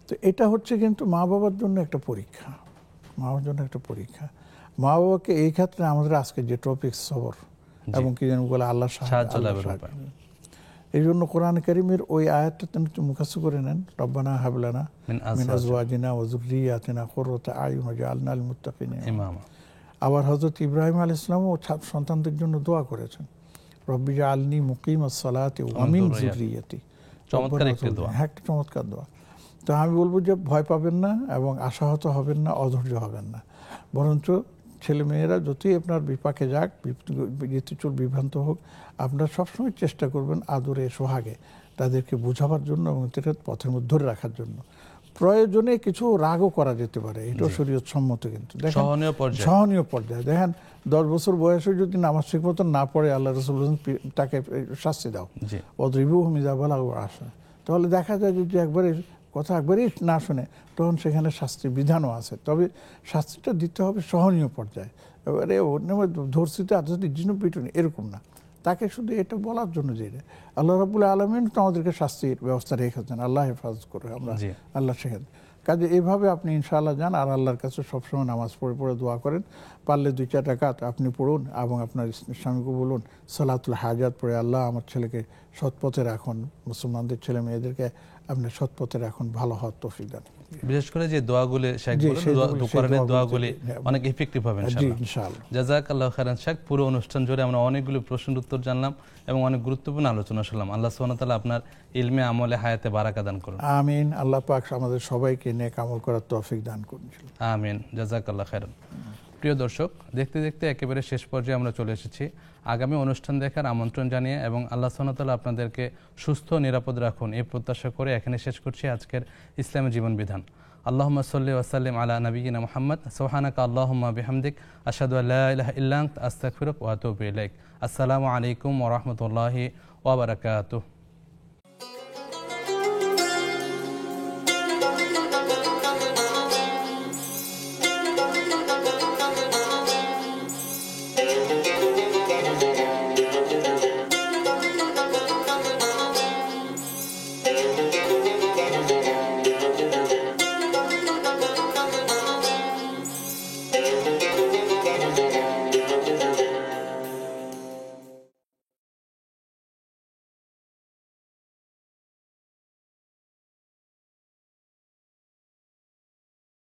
S2: তো এটা হচ্ছে কিন্তু মা বাবার জন্য একটা পরীক্ষা, মা বাবার জন্য একটা পরীক্ষা। মা বাবাকে এই ক্ষেত্রে আমাদের আজকে যে টপিক সবর এবং কি যেন বলে আল্লাহ সাহায্য, এই জন্য কোরআন কারীমের ওই আয়াতটা তিনি মুখস্থ করে নেন, রব্বানা হাব লানা মিন আজওয়াজিনা ওয়া যুররিয়াতিনা কুররাতা আয়ুন ওয়াজআলনা লিল মুত্তাকিনা ইমামা। আবার হযরত ইব্রাহিম আলাইহিস সালামও সন্তানদের জন্য দোয়া করেছেন, রব্বি জাআলনি মুকিমাস সালাতি ওয়া মিন যুররিয়াতি। চমৎকার একটা দোয়া। হ্যাঁ, একটা চমৎকার দোয়া। তো আমি বলবো যে ভয় পাবেন না এবং আশাহত হবেন না, অধৈর্য হবেন না, বরঞ্চ ছেলে মেয়েরা যতই আপনার বিপাকে যাক, চুল বিভ্রান্ত হোক, আপনারা সবসময় চেষ্টা করবেন আদরে সোহাগে তাদেরকে বোঝাবার জন্য এবং পথের মধ্যে ধরে রাখার জন্য। প্রয়োজনে কিছু রাগও করা যেতে পারে, এটাও শরীয়ত সম্মত, কিন্তু সহনীয় পর্যায়ে। দেখেন 10 বছর বয়সে যদি নামাজ ঠিক মতো না পড়ে, আল্লাহ রাসূল তাকে শাস্তি দাও, ওয়াদরিবুহুম ইযা বালাগু আশরা। তাহলে দেখা যায় যে একবারই না শুনে, তখন সেখানে শাস্তির বিধানও আছে, তবে শাস্তিটা দিতে হবে সহনীয় পর্যায়ে। এবারে ধর্ষিতে আধর্ষিত জিন্ন পিটুনি এরকম না, তাকে শুধু এটা বলার জন্য যে আল্লাহ রাব্বুল আলামিন তো আমাদেরকে শাস্তির ব্যবস্থা রেখেছেন, আল্লাহ হেফাজত করে, আমরা আল্লাহ শেখান। কাজে এইভাবে আপনি ইনশাআল্লাহ যান, আর আল্লাহর কাছে সবসময় নামাজ পড়ে দোয়া করেন। পারলে 2-4 রাকাত আপনি পড়ুন এবং আপনার স্বামীকে বলুন সালাতুল হাজাত পড়ে, আল্লাহ আমার ছেলেকে সৎপথে রাখুন, মুসলমানদের ছেলে মেয়েদেরকে আপনি সৎপথে রাখুন, ভালো হওয়ার তৌফিক দান।
S1: বিশেষ করে যে দোয়াগুলি শেখ বলেন, কোরআনের দোয়াগুলি অনেক ইফেক্টিভ হবে ইনশাআল্লাহ। জাযাকাল্লাহু খাইরান শেখ। পুরো অনুষ্ঠান জুড়ে আমরা অনেকগুলো প্রশ্নের উত্তর জানলাম এবং অনেক গুরুত্বপূর্ণ আলোচনা শুনলাম। আল্লাহ সুবহানাহু ওয়া তাআলা আপনার ইলমে আমলে হায়াতে বারাকা দান করুন।
S2: আমিন। আল্লাহ পাক আমাদের সবাইকে নেক আমল করার তৌফিক দান করুন।
S1: আমিন। জাযাকাল্লাহু খাইরান। প্রিয় দর্শক, দেখতে দেখতে একেবারে শেষ পর্যায়ে আমরা চলে এসেছি। আগামী অনুষ্ঠান দেখার আমন্ত্রণ জানিয়ে এবং আল্লাহ সুবহানাহু ওয়া তাআলা আপনাদেরকে সুস্থ নিরাপদ রাখুন এই প্রত্যাশা করে এখানে শেষ করছি আজকের ইসলামী জীবন বিধান। আল্লাহুম্মা সাল্লি ওয়া সাল্লিম আলা নাবিয়িনা মুহাম্মদ। সুবহানাকা আল্লাহুম্মা বিহামদিক আশহাদু আল্লা ইলাহা ইল্লা আনতা আস্তাগফিরুকা ওয়া আতুবু ইলাইক। আসসালামু আলাইকুম ওয়া রাহমাতুল্লাহি ওয়া বারাকাতুহু।